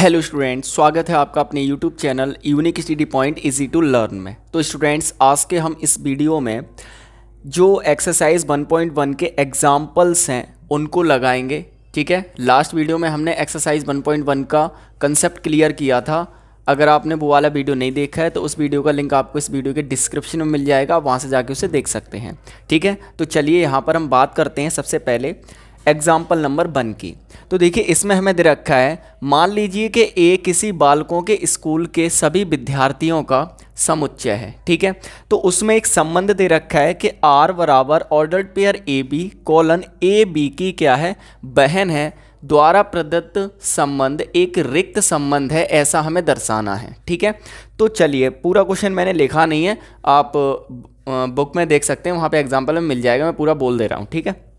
Hello students, स्वागत है आपका अपने YouTube channel Unique Study Point easy to learn में। तो स्टूडेंट्स, आज के हम इस वीडियो में जो एक्सरसाइज 1.1 के एग्जाम्पल्स हैं उनको लगाएंगे। ठीक है, लास्ट वीडियो में हमने एक्सरसाइज 1.1 का कंसेप्ट क्लियर किया था। अगर आपने वो वाला वीडियो नहीं देखा है तो उस वीडियो का लिंक आपको इस वीडियो के डिस्क्रिप्शन में मिल जाएगा, वहाँ से जाके उसे देख सकते हैं। ठीक है, तो चलिए यहाँ पर हम बात करते हैं सबसे पहले एग्जाम्पल नंबर 1 की। तो देखिए, इसमें हमें दे रखा है, मान लीजिए कि ए किसी बालकों के स्कूल के सभी विद्यार्थियों का समुच्चय है। ठीक है, तो उसमें एक संबंध दे रखा है कि आर बराबर ordered pair A B colon A B की क्या है, बहन है, द्वारा प्रदत्त संबंध एक रिक्त संबंध है, ऐसा हमें दर्शाना है। ठीक है, तो चलिए, पूरा क्वेश्चन मैंने लिखा नहीं है, आप बुक में देख सकते हैं, वहाँ पे एग्जाम्पल में मिल जाएगा, मैं पूरा बोल दे रहा हूँ। ठीक है,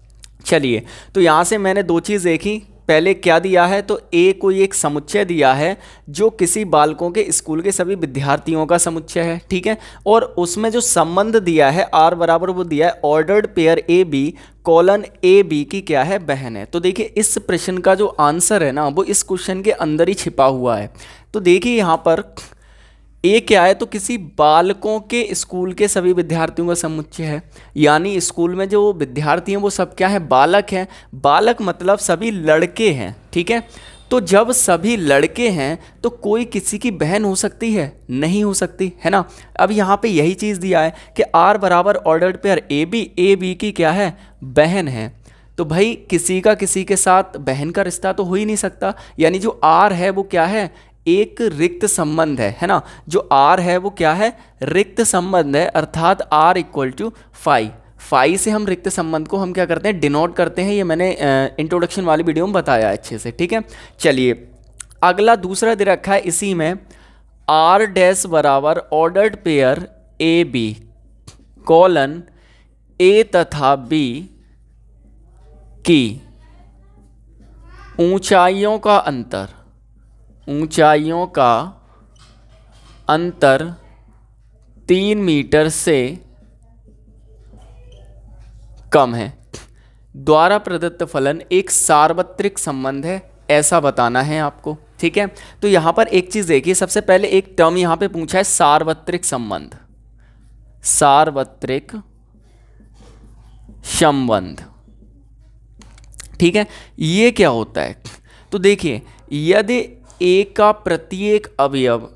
चलिए, तो यहाँ से मैंने दो चीज़ देखी। पहले क्या दिया है, तो ए कोई एक समुच्चय दिया है जो किसी बालकों के स्कूल के सभी विद्यार्थियों का समुच्चय है। ठीक है, और उसमें जो संबंध दिया है आर बराबर, वो दिया है ordered pair A B colon A B की क्या है, बहन है। तो देखिए, इस प्रश्न का जो आंसर है ना, वो इस क्वेश्चन के अंदर ही छिपा हुआ है। तो देखिए यहाँ पर ए क्या है, तो किसी बालकों के स्कूल के सभी विद्यार्थियों का समुच्चय है, यानी स्कूल में जो विद्यार्थी हैं वो सब क्या है, बालक हैं। बालक मतलब सभी लड़के हैं। ठीक है, तो जब सभी लड़के हैं तो कोई किसी की बहन हो सकती है, नहीं हो सकती है ना। अब यहाँ पे यही चीज़ दिया है कि आर बराबर ऑर्डर्ड पेयर ए बी की क्या है, बहन है। तो भाई किसी का किसी के साथ बहन का रिश्ता तो हो ही नहीं सकता, यानी जो आर है वो क्या है, एक रिक्त संबंध है ना। जो आर है वो क्या है, रिक्त संबंध है, अर्थात आर इक्वल टू फाई से हम रिक्त संबंध को हम क्या करते हैं, डिनोट करते हैं। ये मैंने इंट्रोडक्शन वाली वीडियो में बताया अच्छे से। ठीक है, चलिए, अगला दूसरा दे रखा है इसी में, आर डैश बराबर ordered pair A B colon A तथा बी की ऊंचाइयों का अंतर 3 मीटर से कम है, द्वारा प्रदत्त फलन एक सार्वत्रिक संबंध है, ऐसा बताना है आपको। ठीक है, तो यहां पर एक चीज देखिए, सबसे पहले एक टर्म यहां पे पूछा है, सार्वत्रिक संबंध। सार्वत्रिक संबंध, ठीक है, ये क्या होता है। तो देखिए, यदि ए का प्रत्येक अवयव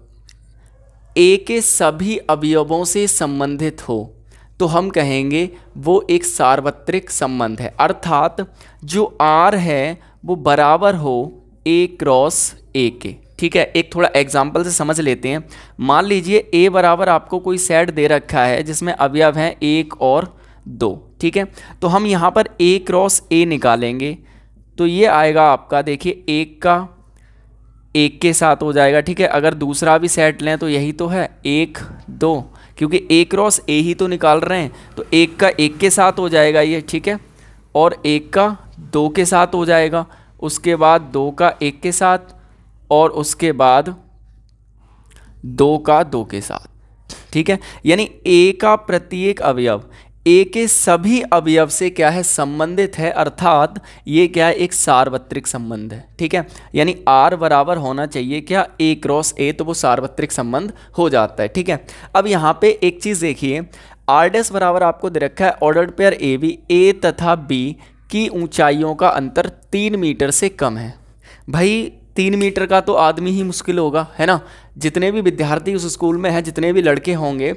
ए के सभी अवयवों से संबंधित हो तो हम कहेंगे वो एक सार्वत्रिक संबंध है, अर्थात जो आर है वो बराबर हो ए क्रॉस ए के। ठीक है, एक थोड़ा एग्जाम्पल से समझ लेते हैं। मान लीजिए ए बराबर आपको कोई सेट दे रखा है जिसमें अवयव हैं 1 और 2। ठीक है, तो हम यहाँ पर ए क्रॉस ए निकालेंगे तो ये आएगा आपका, देखिए, एक के साथ हो जाएगा। ठीक है, अगर दूसरा भी सेट लें तो यही तो है 1 2, क्योंकि ए क्रॉस ए ही तो निकाल रहे हैं, तो 1 का 1 के साथ हो जाएगा ये। ठीक है, और 1 का 2 के साथ हो जाएगा, उसके बाद 2 का 1 के साथ, और उसके बाद 2 का 2 के साथ। ठीक है, यानी ए का प्रत्येक अवयव ए के सभी अवयव से क्या है, संबंधित है, अर्थात ये क्या है, एक सार्वत्रिक संबंध है। ठीक है, यानी आर बराबर होना चाहिए क्या, ए क्रॉस ए, तो वो सार्वत्रिक संबंध हो जाता है। ठीक है, अब यहाँ पे एक चीज़ देखिए, आर डैश बराबर आपको दे रखा है ऑर्डर्ड पेयर ए बी, ए तथा बी की ऊंचाइयों का अंतर 3 मीटर से कम है। भाई 3 मीटर का तो आदमी ही मुश्किल होगा, है ना। जितने भी विद्यार्थी उस स्कूल में हैं, जितने भी लड़के होंगे,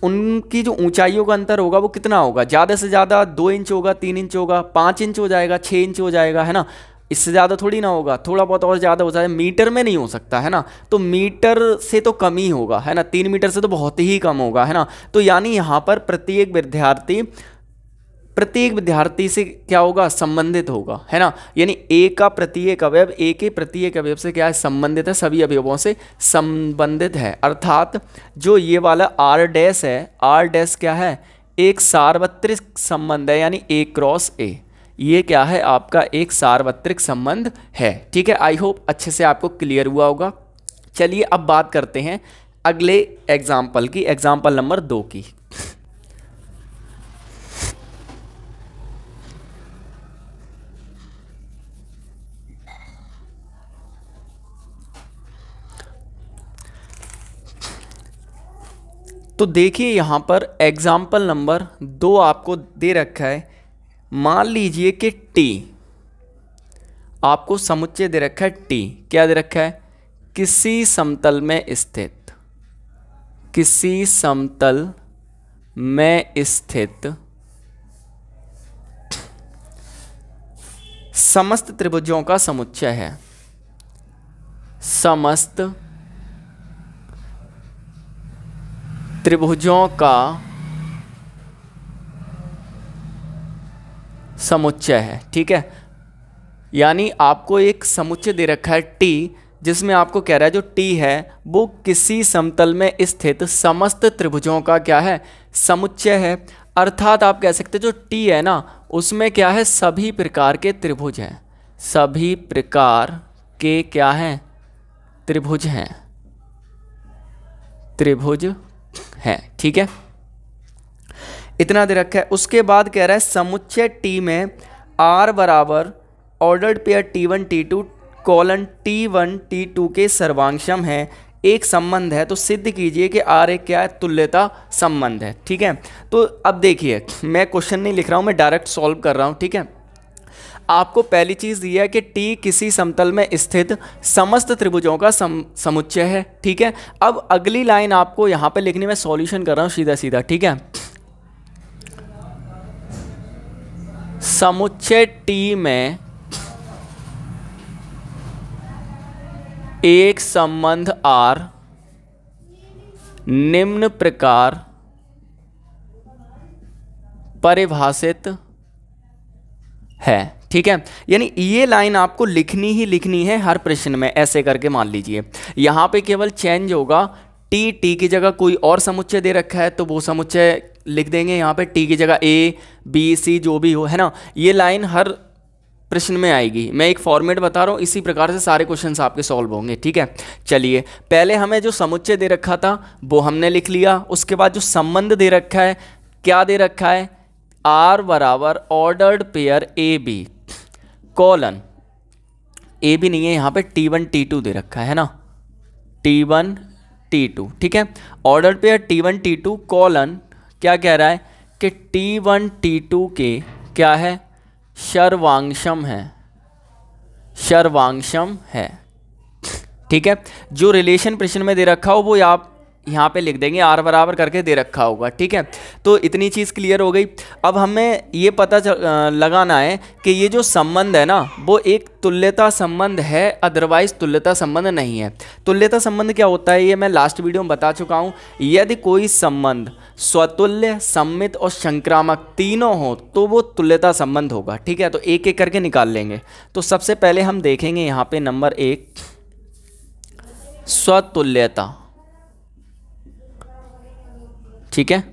उनकी जो ऊंचाइयों का अंतर होगा वो कितना होगा, ज़्यादा से ज़्यादा 2 इंच होगा, 3 इंच होगा, 5 इंच हो जाएगा, 6 इंच हो जाएगा, है ना। इससे ज़्यादा थोड़ी ना होगा, थोड़ा बहुत और ज़्यादा हो जाएगा, मीटर में नहीं हो सकता, है ना। तो मीटर से तो कम ही होगा, है ना, 3 मीटर से तो बहुत ही कम होगा, है ना। तो यानी यहाँ पर प्रत्येक विद्यार्थी से क्या होगा, संबंधित होगा, है ना। यानी ए का प्रत्येक अवयव ए के प्रत्येक अवयव से क्या है, संबंधित है, सभी अवयवों से संबंधित है, अर्थात जो ये वाला आर डैश है, आर डैश क्या है, एक सार्वत्रिक संबंध है, यानी ए क्रॉस ए, ये क्या है, आपका एक सार्वत्रिक संबंध है। ठीक है, आई होप अच्छे से आपको क्लियर हुआ होगा। चलिए, अब बात करते हैं अगले एग्जाम्पल की, एग्जाम्पल नंबर 2 की। तो देखिए यहाँ पर एग्जाम्पल नंबर 2 आपको दे रखा है। मान लीजिए कि टी, आपको समुच्चय दे रखा है टी, क्या दे रखा है, किसी समतल में स्थित, किसी समतल में स्थित समस्त त्रिभुजों का समुच्चय है, समस्त त्रिभुजों का समुच्चय है। ठीक है, यानी आपको एक समुच्चय दे रखा है टी, जिसमें आपको कह रहा है जो टी है वो किसी समतल में स्थित समस्त त्रिभुजों का क्या है, समुच्चय है। अर्थात आप कह सकते जो टी है ना, उसमें क्या है, सभी प्रकार के त्रिभुज हैं, सभी प्रकार के क्या हैं, त्रिभुज हैं, त्रिभुज है। ठीक है, इतना दे रखा है। उसके बाद कह रहा है समुच्चय टी में आर बराबर ordered pair T1 T2 colon T1 T2 के सर्वांशम है, एक संबंध है, तो सिद्ध कीजिए कि आर एक क्या है, तुल्यता संबंध है। ठीक है, तो अब देखिए मैं क्वेश्चन नहीं लिख रहा हूँ, मैं डायरेक्ट सॉल्व कर रहा हूँ। ठीक है, आपको पहली चीज़ दी है कि टी किसी समतल में स्थित समस्त त्रिभुजों का समुच्चय है। ठीक है, अब अगली लाइन आपको यहाँ पे लिखनी, मैं सॉल्यूशन कर रहा हूँ सीधा सीधा। ठीक है, समुच्चय टी में एक संबंध आर निम्न प्रकार परिभाषित है। ठीक है, यानी ये लाइन आपको लिखनी ही लिखनी है हर प्रश्न में, ऐसे करके मान लीजिए। यहाँ पे केवल चेंज होगा, टी की जगह कोई और समुच्चय दे रखा है तो वो समुच्चय लिख देंगे यहाँ पे, टी की जगह ए बी सी जो भी हो, है ना। ये लाइन हर प्रश्न में आएगी, मैं एक फॉर्मेट बता रहा हूँ, इसी प्रकार से सारे क्वेश्चंस आपके सॉल्व होंगे। ठीक है, चलिए पहले हमें जो समुच्चय दे रखा था वो हमने लिख लिया। उसके बाद जो संबंध दे रखा है, क्या दे रखा है, आर बराबर ordered pair A B colon, A B नहीं है यहाँ पे, T1 T2 दे रखा है ना, T1 T2। ठीक है, ordered pair T1 T2 colon क्या कह रहा है कि T1 T2 के क्या है, सर्वांशम है, सर्वांशम है। ठीक है, जो रिलेशन प्रश्न में दे रखा हो वो आप यहाँ पे लिख देंगे, आर बराबर करके दे रखा होगा। ठीक है, तो इतनी चीज़ क्लियर हो गई। अब हमें ये पता लगाना है कि ये जो संबंध है ना वो एक तुल्यता संबंध है, अदरवाइज तुल्यता संबंध नहीं है। तुल्यता संबंध क्या होता है ये मैं लास्ट वीडियो में बता चुका हूँ। यदि कोई संबंध स्वतुल्य, सममित और संक्रामक तीनों हो तो वो तुल्यता संबंध होगा। ठीक है, तो एक एक करके निकाल लेंगे। तो सबसे पहले हम देखेंगे यहाँ पे नंबर 1 स्वतुल्यता। ठीक है,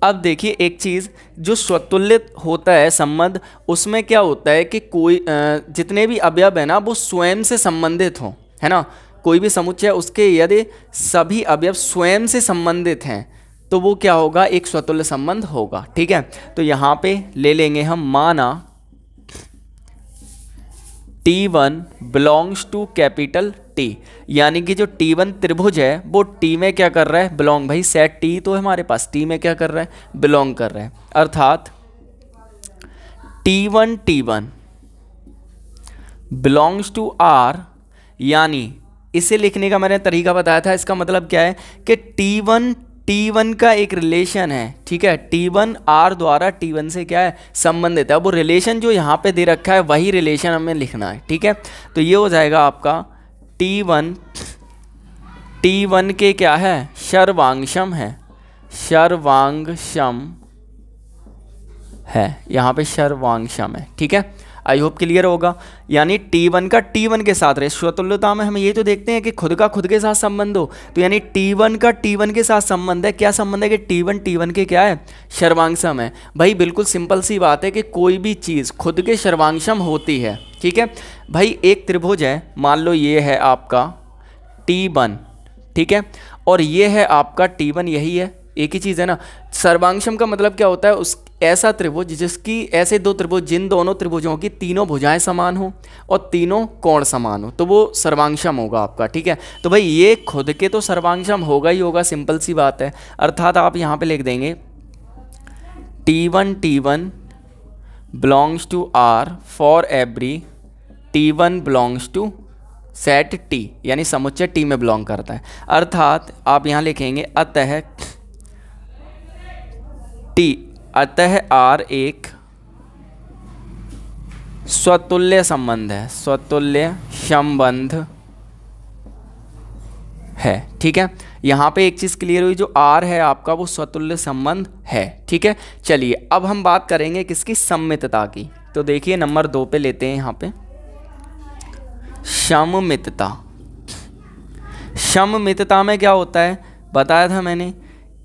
अब देखिए एक चीज़, जो स्वतुल्य होता है संबंध, उसमें क्या होता है कि कोई जितने भी अवयव है ना वो स्वयं से संबंधित हो, है ना। कोई भी समुच्चय उसके यदि सभी अवयव स्वयं से संबंधित हैं तो वो क्या होगा, एक स्वतुल्य संबंध होगा। ठीक है, तो यहाँ पे ले लेंगे हम, माना T1 belongs to capital T, यानी कि जो T1 त्रिभुज है वो T में क्या कर रहा है, बिलोंग। भाई सेट T तो है हमारे पास, T में क्या कर रहा है, बिलोंग कर रहा है। अर्थात T1 बिलोंग्स टू R, यानी इसे लिखने का मैंने तरीका बताया था। इसका मतलब क्या है कि T1 का एक रिलेशन है। ठीक है, T1 R द्वारा T1 से क्या है, संबंधित है। वो रिलेशन जो यहाँ पे दे रखा है वही रिलेशन हमें लिखना है। ठीक है, तो ये हो जाएगा आपका T1 के क्या है, सर्वांशम है, सर्वांशम है, यहाँ पे सर्वांशम है। ठीक है, आई होप क्लियर होगा। यानी T1 का T1 के साथ रहे। स्वतुल्यता में हम ये तो देखते हैं कि खुद का खुद के साथ संबंध हो, तो यानी T1 का T1 के साथ संबंध है। क्या संबंध है कि T1 के क्या है, सर्वांशम है। भाई बिल्कुल सिंपल सी बात है कि कोई भी चीज़ खुद के सर्वांशम होती है। ठीक है भाई, एक त्रिभुज है, मान लो ये है आपका T1, ठीक है, और ये है आपका T1, यही है एक ही चीज़ है ना। सर्वांगशम का मतलब क्या होता है, उस ऐसा त्रिभुज जिसकी ऐसे दो त्रिभुज जिन दोनों त्रिभुजों की तीनों भुजाएं समान हो और तीनों कोण समान हो, तो वो सर्वांगशम होगा आपका। ठीक है, तो भाई ये खुद के तो सर्वांगशम होगा ही होगा, सिंपल सी बात है। अर्थात आप यहाँ पे लिख देंगे T1 belongs to R for every T1 belongs to set T, यानी समुच्चय T में बिलोंग करता है। अर्थात आप यहाँ लिखेंगे अतः R एक स्वतुल्य संबंध है, स्वतुल्य संबंध है। ठीक है, यहाँ पे एक चीज़ क्लियर हुई, जो R है आपका वो स्वतुल्य संबंध है। ठीक है, चलिए अब हम बात करेंगे किसकी, सममितता की। तो देखिए नंबर 2 पे लेते हैं यहाँ पे सममितता। सममितता में क्या होता है, बताया था मैंने,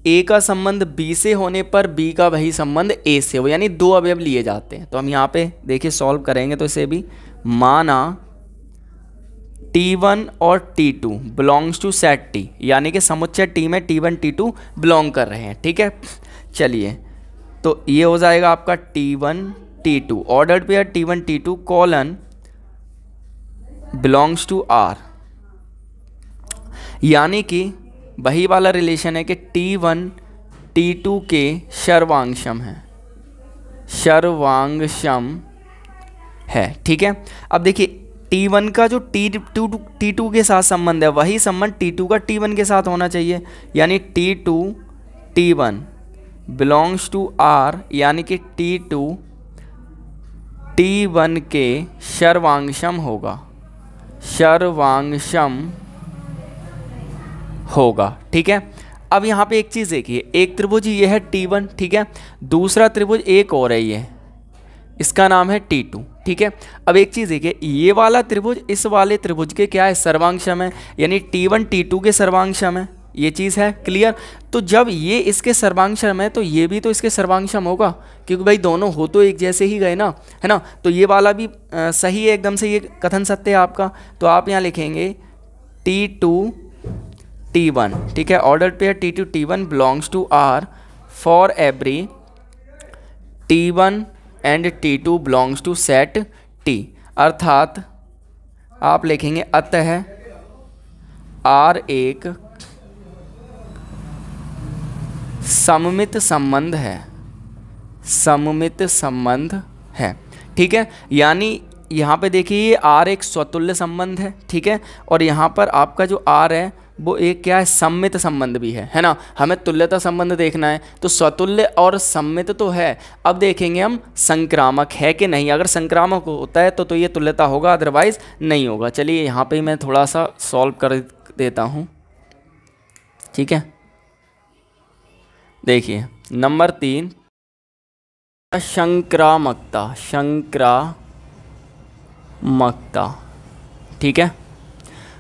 A का संबंध B से होने पर B का वही संबंध A से हो, यानी दो अवयव लिए जाते हैं। तो हम यहाँ पे देखिए सॉल्व करेंगे तो इसे भी, माना T1 और T2 belongs to set T, यानी कि समुच्चय T में T1 T2 बिलोंग कर रहे हैं। ठीक है, चलिए तो ये हो जाएगा आपका T1 T2 ordered pair T1 T2 colon belongs to R, यानी कि वही वाला रिलेशन है कि T1 T2 के सर्वांगशम है, सर्वांगशम है। ठीक है, अब देखिए T1 का जो T2 के साथ संबंध है वही संबंध T2 का T1 के साथ होना चाहिए, यानी T2 T1 belongs to R, यानी कि T2 T1 के सर्वांगशम होगा, सर्वांगशम होगा। ठीक है, अब यहाँ पे एक चीज़ देखिए, एक त्रिभुज ये है T1, ठीक है, दूसरा त्रिभुज एक और है, ये इसका नाम है T2। ठीक है, अब एक चीज़ देखिए, ये वाला त्रिभुज इस वाले त्रिभुज के क्या है, सर्वांगशम है, यानी T1 T2 के सर्वांगशम है। ये चीज़ है क्लियर। तो जब ये इसके सर्वांगशम है तो ये भी तो इसके सर्वांगशम होगा, क्योंकि भाई दोनों हो तो एक जैसे ही गए ना, है ना। तो ये वाला भी सही है एकदम से, ये कथन सत्य है आपका। तो आप यहाँ लिखेंगे T2 T1, ठीक है, order pair T2 T1 belongs to R for every T1 and T2 belongs to set T। अर्थात आप लिखेंगे अतः R एक सममित संबंध है, सममित संबंध है। ठीक है, यानी यहाँ पे देखिए ये R एक स्वतुल्य संबंध है, ठीक है, और यहाँ पर आपका जो R है वो एक क्या है, सम्मित संबंध भी है ना। हमें तुल्यता संबंध देखना है, तो स्वतुल्य और सम्मित तो है। अब देखेंगे हम संक्रामक है कि नहीं। अगर संक्रामक होता है तो ये तुल्यता होगा, अदरवाइज नहीं होगा। चलिए यहाँ पे मैं थोड़ा सा सॉल्व कर देता हूँ। ठीक है, देखिए नंबर 3 संक्रामकता, संक्रामकता। ठीक है,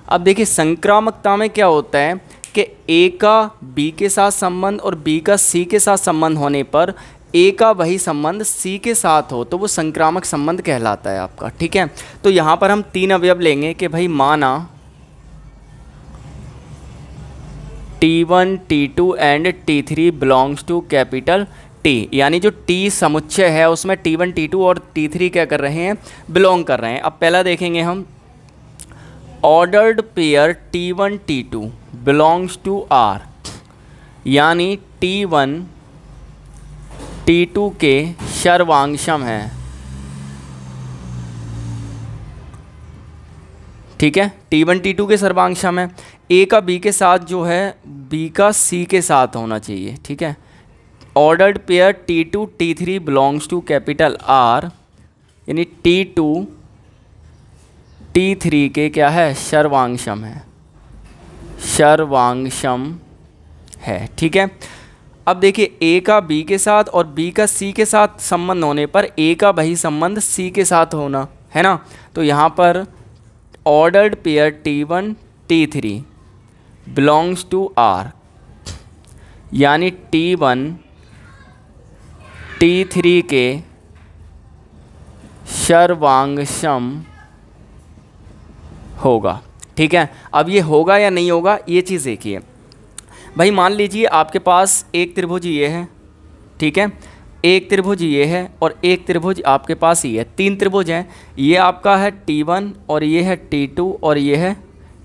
अब देखिए संक्रामकता में क्या होता है कि A का B के साथ संबंध और B का C के साथ संबंध होने पर A का वही संबंध C के साथ हो तो वो संक्रामक संबंध कहलाता है आपका। ठीक है, तो यहाँ पर हम 3 अवयव लेंगे कि भाई माना T1 T2 and T3 belongs to capital T, यानी जो T समुच्चय है उसमें T1 T2 और T3 क्या कर रहे हैं, बिलोंग कर रहे हैं। अब पहला देखेंगे हम, ordered pair T1 T2 belongs to R, यानी T1 T2 के सर्वांगशम है। ठीक है, T1 T2 के सर्वांगशम है। A का B के साथ जो है B का C के साथ होना चाहिए। ठीक है, ordered pair T2 T3 belongs to capital R, यानी T2 T3 के क्या है, सर्वांगशम है, सर्वांगशम है। ठीक है, अब देखिए A का B के साथ और B का C के साथ संबंध होने पर A का वही संबंध C के साथ होना है ना। तो यहाँ पर ordered pair T1 T3 belongs to R, यानी T1 T3 के सर्वांगशम होगा। ठीक है, अब ये होगा या नहीं होगा ये चीज़ देखिए। भाई मान लीजिए आपके पास एक त्रिभुज ये है, ठीक है, एक त्रिभुज ये है और एक त्रिभुज आपके पास ये है, तीन त्रिभुज हैं। ये आपका है T1 और ये है T2 और ये है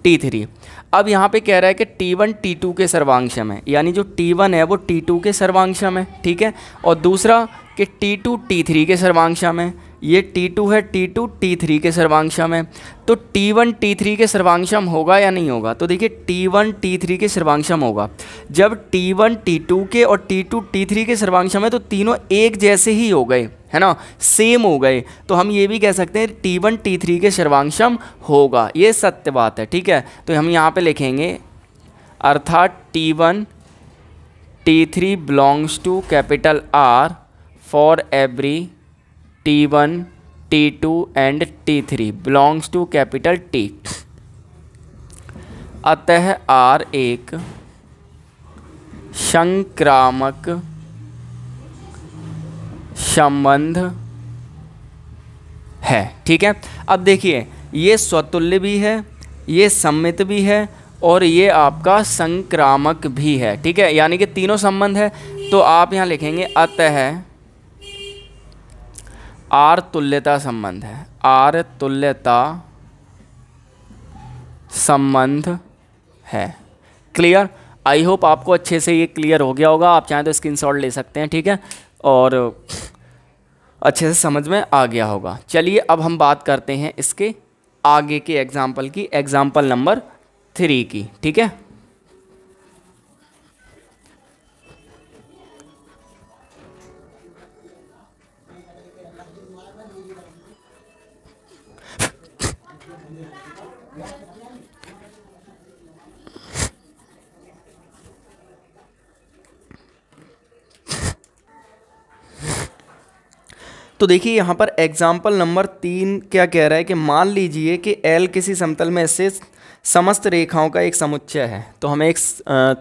T3। अब यहाँ पे कह रहा है कि T1 T2 के सर्वांशम है, यानी जो T1 है वो T2 के सर्वांशम है, ठीक है। और दूसरा कि T2 T3 के सर्वांशम है, ये T2 है T2 T3 के सर्वांशम है। तो T1 T3 के सर्वांशम होगा या नहीं होगा? तो देखिए T1 T3 के सर्वांशम होगा। जब T1 T2 के और T2 T3 के सर्वांशम है तो तीनों एक जैसे ही हो गए, है ना, सेम हो गए। तो हम ये भी कह सकते हैं T1 T3 के सर्वांशम होगा, ये सत्य बात है, ठीक है। तो हम यहाँ पे लिखेंगे अर्थात T1 T3 belongs to capital R for every T1 T2 and T3 belongs to capital T। अतः R एक संक्रामक संबंध है, ठीक है। अब देखिए ये स्वतुल्य भी है, ये सममित भी है और ये आपका संक्रामक भी है, ठीक है, यानी कि तीनों संबंध है। तो आप यहाँ लिखेंगे अतः आर तुल्यता संबंध है, आर तुल्यता संबंध है। क्लियर? आई होप आपको अच्छे से ये क्लियर हो गया होगा। आप चाहें तो स्क्रीनशॉट ले सकते हैं, ठीक है, और अच्छे से समझ में आ गया होगा। चलिए अब हम बात करते हैं इसके आगे के एग्जाम्पल की, एग्जाम्पल नंबर 3 की, ठीक है। तो देखिए यहाँ पर एग्जाम्पल नंबर 3 क्या कह रहा है कि मान लीजिए कि L किसी समतल में से समस्त रेखाओं का एक समुच्चय है। तो हमें एक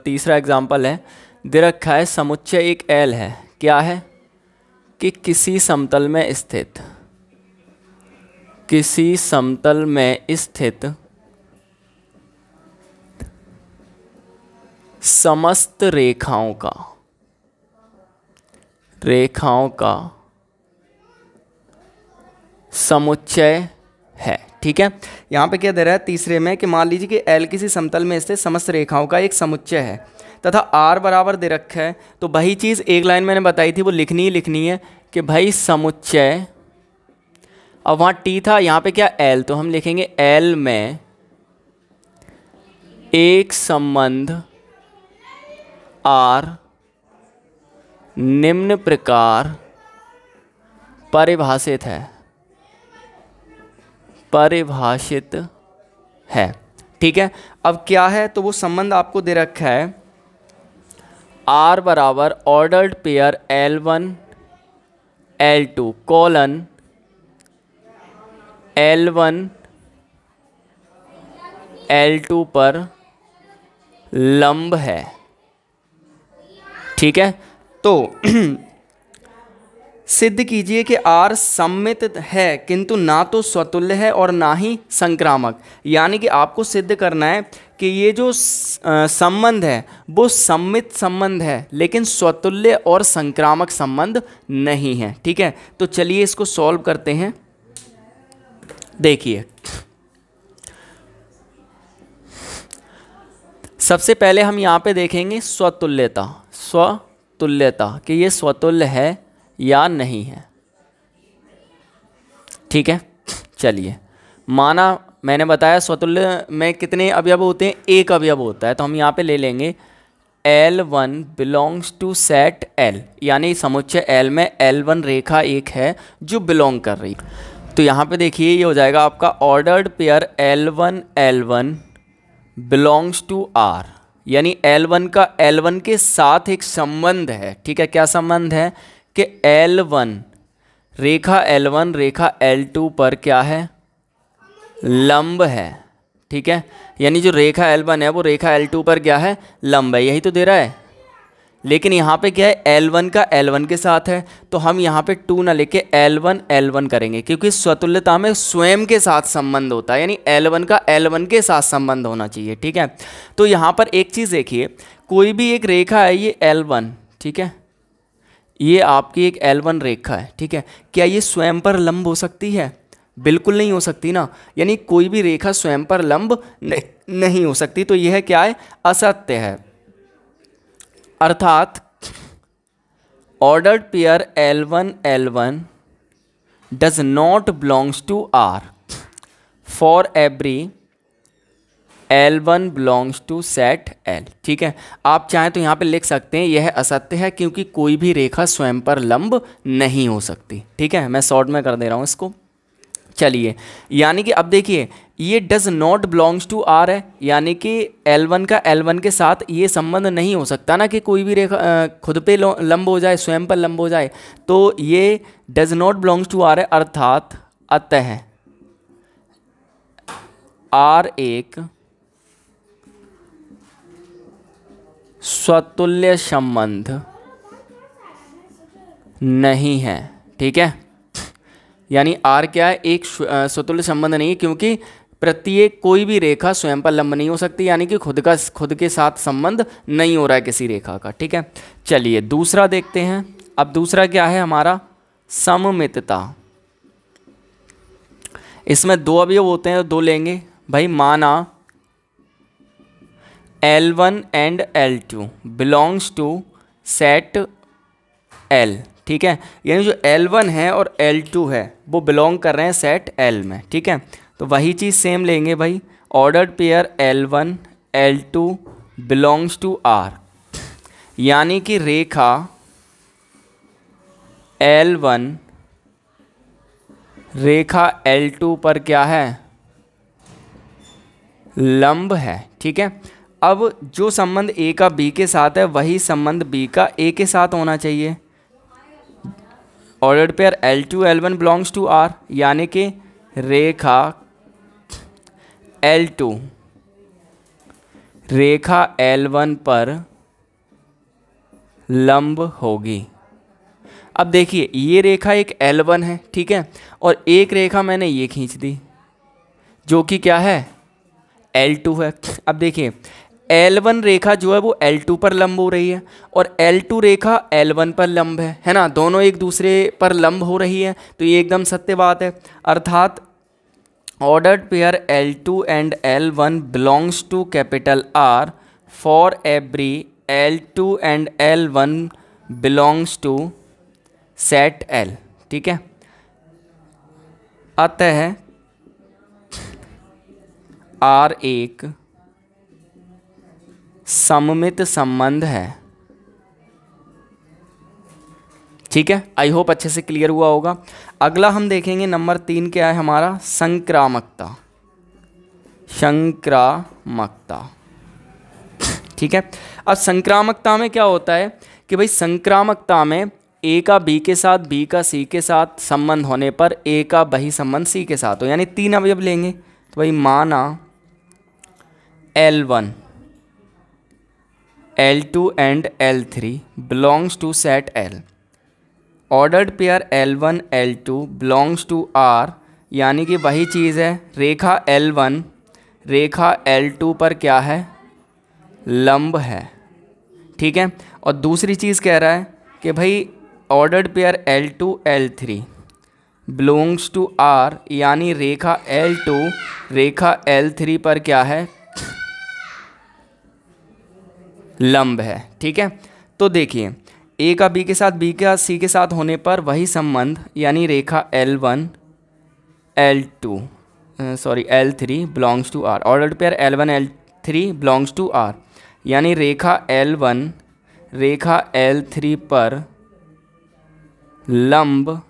तीसरा एग्जाम्पल है, दे रखा है समुच्चय एक L है। क्या है कि किसी समतल में स्थित, किसी समतल में स्थित समस्त रेखाओं का समुच्चय है, ठीक है। यहाँ पे क्या दे रहा है तीसरे में कि मान लीजिए कि L किसी समतल में स्थित समस्त रेखाओं का एक समुच्चय है तथा R बराबर दे रखा है। तो वही चीज़ एक लाइन मैंने बताई थी वो लिखनी है कि भाई समुच्चय, अब वहाँ T था, यहाँ पे क्या L, तो हम लिखेंगे L में एक संबंध R निम्न प्रकार परिभाषित है, ठीक है। अब क्या है, तो वो संबंध आपको दे रखा है R बराबर ordered pair L1 L2 colon L1 L2 पर लंब है, ठीक है। तो सिद्ध कीजिए कि R सममित है किंतु ना तो स्वतुल्य है और ना ही संक्रामक। यानी कि आपको सिद्ध करना है कि ये जो संबंध है वो सममित संबंध है लेकिन स्वतुल्य और संक्रामक संबंध नहीं है, ठीक है। तो चलिए इसको सॉल्व करते हैं। देखिए सबसे पहले हम यहाँ पे देखेंगे स्वतुल्यता कि ये स्वतुल्य है या नहीं है, ठीक है। चलिए माना मैंने बताया स्वतुल्य में कितने अवयव होते हैं, एक अवयव होता है। तो हम यहाँ पे ले लेंगे L1 belongs to set L, यानी समुच्चय L में L1 रेखा एक है जो बिलोंग कर रही। तो यहाँ पे देखिए ये हो जाएगा आपका ordered pair L1 belongs to R, यानी L1 का L1 के साथ एक संबंध है, ठीक है। क्या संबंध है कि L1 रेखा L2 पर क्या है, लंब है, ठीक है। यानी जो रेखा L1 है वो रेखा L2 पर क्या है, लंब है, यही तो दे रहा है। लेकिन यहाँ पे क्या है, L1 का L1 के साथ है, तो हम यहाँ पे 2 ना लेके L1 करेंगे क्योंकि स्वतुल्यता में स्वयं के साथ संबंध होता है, यानी L1 का L1 के साथ संबंध होना चाहिए, ठीक है। तो यहाँ पर एक चीज़ देखिए, कोई भी एक रेखा है ये L1, ठीक है, ये आपकी एक L1 रेखा है, ठीक है, क्या ये स्वयं पर लंब हो सकती है? बिल्कुल नहीं हो सकती ना, यानी कोई भी रेखा स्वयं पर लंब नहीं हो सकती, तो यह क्या है? असत्य है। अर्थात ordered pair L1 does not belongs to R for every L1 belongs to set L, ठीक है। आप चाहें तो यहाँ पे लिख सकते हैं यह असत्य है क्योंकि कोई भी रेखा स्वयं पर लंब नहीं हो सकती, ठीक है। मैं शॉर्ट में कर दे रहा हूँ इसको। चलिए, यानी कि अब देखिए ये does not belongs to R है, यानी कि L1 का L1 के साथ ये संबंध नहीं हो सकता ना कि कोई भी रेखा खुद पे लंब हो जाए, स्वयं पर लंब हो जाए, तो ये does not belongs to R है। अर्थात अतः आर एक स्वतुल्य संबंध नहीं है, ठीक है। यानी आर क्या है? एक स्वतुल्य संबंध नहीं है क्योंकि प्रत्येक कोई भी रेखा स्वयं पर लंब नहीं हो सकती, यानी कि खुद के साथ संबंध नहीं हो रहा है किसी रेखा का, ठीक है। चलिए दूसरा देखते हैं। अब दूसरा क्या है हमारा? सममितता। इसमें दो अवयव होते हैं तो दो लेंगे भाई। माना L1 and L2 belongs to set L, ठीक है, यानी जो L1 है और L2 है वो बिलोंग कर रहे हैं सेट L में, ठीक है। तो वही चीज़ सेम लेंगे भाई। Ordered pair L1 L2 belongs to R, यानी कि रेखा L1 रेखा L2 पर क्या है? लंब है, ठीक है। अब जो संबंध A का B के साथ है वही संबंध B का A के साथ होना चाहिए। Ordered pair L2 L1 belongs to R, यानी कि रेखा L2 रेखा L1 पर लंब होगी। अब देखिए ये रेखा एक L1 है, ठीक है, और एक रेखा मैंने ये खींच दी जो कि क्या है? L2 है। अब देखिए L1 रेखा जो है वो L2 पर लंब हो रही है और L2 रेखा L1 पर लंब है ना, दोनों एक दूसरे पर लंब हो रही है, तो ये एकदम सत्य बात है। अर्थात ordered pair L2 and L1 belongs to capital R for every L2 and L1 belongs to set L, ठीक है। अतः R एक सममित संबंध है, ठीक है। आई होप अच्छे से क्लियर हुआ होगा। अगला हम देखेंगे नंबर 3 क्या है हमारा? संक्रामकता। संक्रामकता, ठीक है। अब संक्रामकता में क्या होता है कि भाई संक्रामकता में A का B के साथ, B का C के साथ संबंध होने पर A का वही संबंध C के साथ हो, यानी 3 अवयव लेंगे। तो भाई माना L1 L2 and L3 belongs to set L। Ordered pair L1 L2 belongs to R, यानी कि वही चीज़ है, रेखा L1 रेखा L2 पर क्या है? लंब है, ठीक है। और दूसरी चीज़ कह रहा है कि भाई ordered pair L2 L3 belongs to R, यानी रेखा L2 रेखा L3 पर क्या है? लंब है, ठीक है। तो देखिए A का B के साथ, B का C के साथ होने पर वही संबंध, यानी रेखा L1 L3 belongs to R। Ordered pair L1 L3 belongs to R, यानी रेखा L1 रेखा L3 पर लंब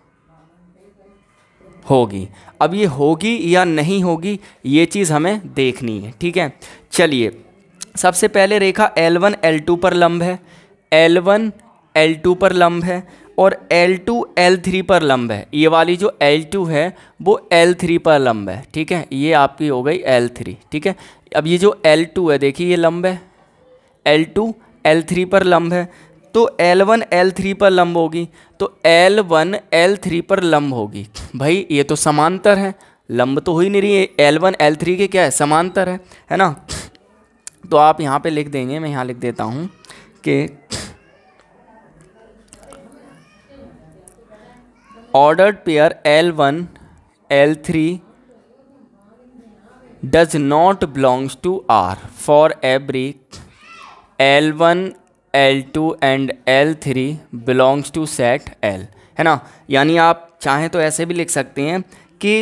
होगी। अब ये होगी या नहीं होगी ये चीज़ हमें देखनी है, ठीक है। चलिए सबसे पहले रेखा L1 L2 पर लंब है, L1 L2 पर लंब है और L2 L3 पर लंब है। ये वाली जो L2 है वो L3 पर लंब है, ठीक है। ये आपकी हो गई L3, ठीक है। अब ये जो L2 है देखिए ये लंब है, L2 L3 पर लंब है, तो L1 L3 पर लंब होगी, तो L1 L3 पर लंब होगी। भाई ये तो समांतर है, लंब तो हो ही नहीं रही है, L1 L3 के क्या है? समांतर है ना। तो आप यहाँ पे लिख देंगे, मैं यहाँ लिख देता हूँ कि ordered pair L1 L3 does not belongs to R for every L1 L2 and L3 belongs to set L, है ना। यानी आप चाहें तो ऐसे भी लिख सकते हैं कि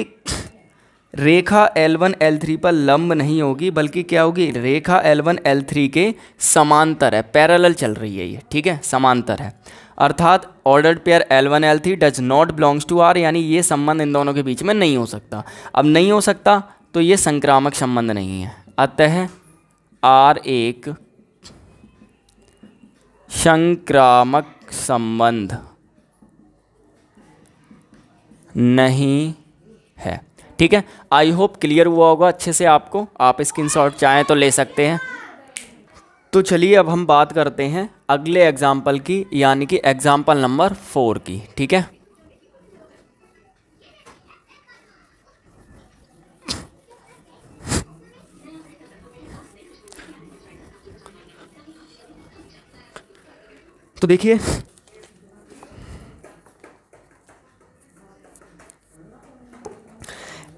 रेखा L1 L3 पर लंब नहीं होगी, बल्कि क्या होगी, रेखा L1 L3 के समांतर है, पैरेलल चल रही है ये, ठीक है, समांतर है। अर्थात ordered pair L1 L3 does not belongs to R, यानी ये संबंध इन दोनों के बीच में नहीं हो सकता। अब नहीं हो सकता तो ये संक्रामक संबंध नहीं है, अतः R एक संक्रामक संबंध नहीं है, ठीक है। आई होप क्लियर हुआ होगा अच्छे से आपको, आप स्क्रीनशॉट चाहें तो ले सकते हैं। तो चलिए अब हम बात करते हैं अगले एग्जाम्पल की, यानी कि एग्जाम्पल नंबर 4 की, ठीक है। तो देखिए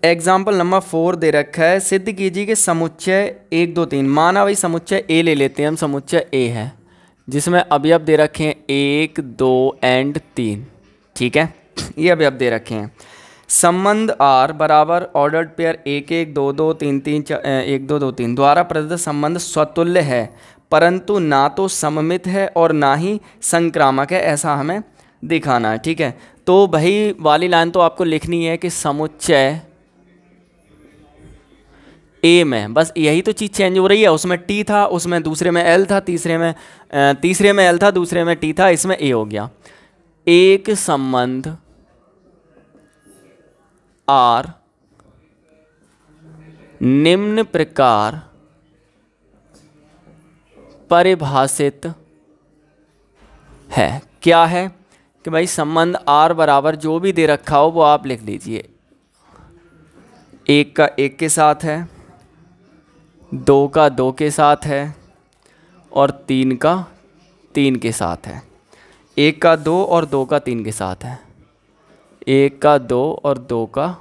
एग्जाम्पल नंबर 4 दे रखा है, सिद्ध कीजिए कि समुच्चय 1 2 3, माना भाई समुच्चय ए ले लेते हैं हम, समुच्चय ए है जिसमें अवयव दे रखे हैं 1 2 एंड 3, ठीक है, ये अवयव दे रखे हैं। संबंध R बराबर ऑर्डर्ड पेयर 1 1 2 2 3 3 1 2 2 3 द्वारा प्रदत्त संबंध स्वतुल्य है, परंतु ना तो सममित है और ना ही संक्रामक है, ऐसा हमें दिखाना है, ठीक है। तो भाई वाली लाइन तो आपको लिखनी है कि समुच्चय ए में, बस यही तो चीज़ चेंज हो रही है, उसमें टी था, उसमें दूसरे में एल था, तीसरे में एल था, दूसरे में टी था, इसमें ए हो गया। एक संबंध आर निम्न प्रकार परिभाषित है, क्या है कि भाई संबंध आर बराबर जो भी दे रखा हो वो आप लिख लीजिए, 1 का 1 के साथ है, 2 का 2 के साथ है और 3 का 3 के साथ है। 1 का 2 और 2 का 3 के साथ है, 1 का 2 और 2 का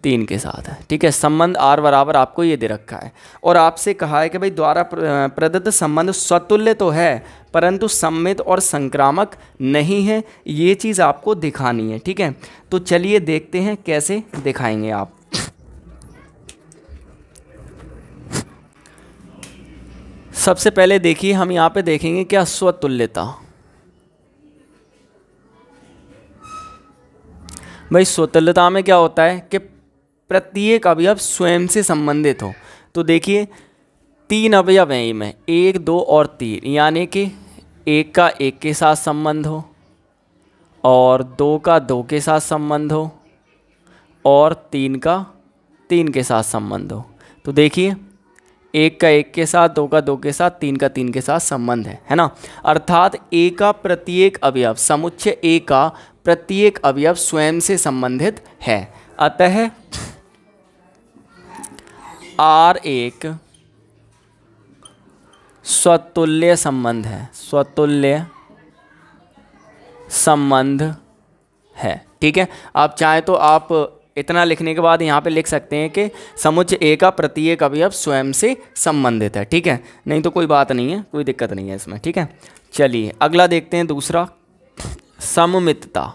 3 के साथ है, ठीक है। संबंध आर बराबर आपको ये दे रखा है और आपसे कहा है कि भाई द्वारा प्रदत्त संबंध स्वतुल्य तो है परंतु सममित और संक्रामक नहीं है, ये चीज़ आपको दिखानी है, ठीक है। तो चलिए देखते हैं कैसे दिखाएंगे आप। सबसे पहले देखिए हम यहाँ पे देखेंगे क्या स्वतुल्यता। भाई स्वतुल्यता में क्या होता है कि प्रत्येक अवयव स्वयं से संबंधित हो। तो देखिए 3 अवयव हैं इनमें, 1 2 और 3, यानी कि 1 का 1 के साथ संबंध हो और 2 का 2 के साथ संबंध हो और 3 का 3 के साथ संबंध हो। तो देखिए 1 का 1 के साथ, 2 का 2 के साथ, 3 का 3 के साथ संबंध है ना। अर्थात ए का प्रत्येक अवयव, समुच्चय ए का प्रत्येक अवयव स्वयं से संबंधित है, अतः R एक स्वतुल्य संबंध है, स्वतुल्य संबंध है, ठीक है। आप चाहें तो आप इतना लिखने के बाद यहाँ पे लिख सकते हैं कि समुच्चय ए का प्रत्येक अवयव स्वयं से संबंधित है, ठीक है। नहीं तो कोई बात नहीं है, कोई दिक्कत नहीं है इसमें, ठीक है। चलिए अगला देखते हैं दूसरा, सममितता।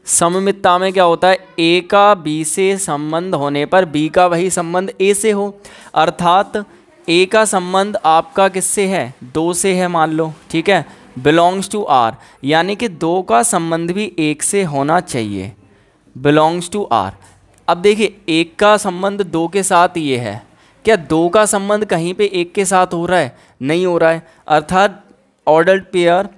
सममितता में क्या होता है, ए का बी से संबंध होने पर बी का वही संबंध ए से हो। अर्थात ए का संबंध आपका किससे है, 2 से है मान लो, ठीक है, बिलोंग्स टू आर, यानी कि 2 का संबंध भी 1 से होना चाहिए, बिलोंग्स टू आर। अब देखिए 1 का संबंध 2 के साथ ये है, क्या 2 का संबंध कहीं पे 1 के साथ हो रहा है, नहीं हो रहा है। अर्थात ordered pair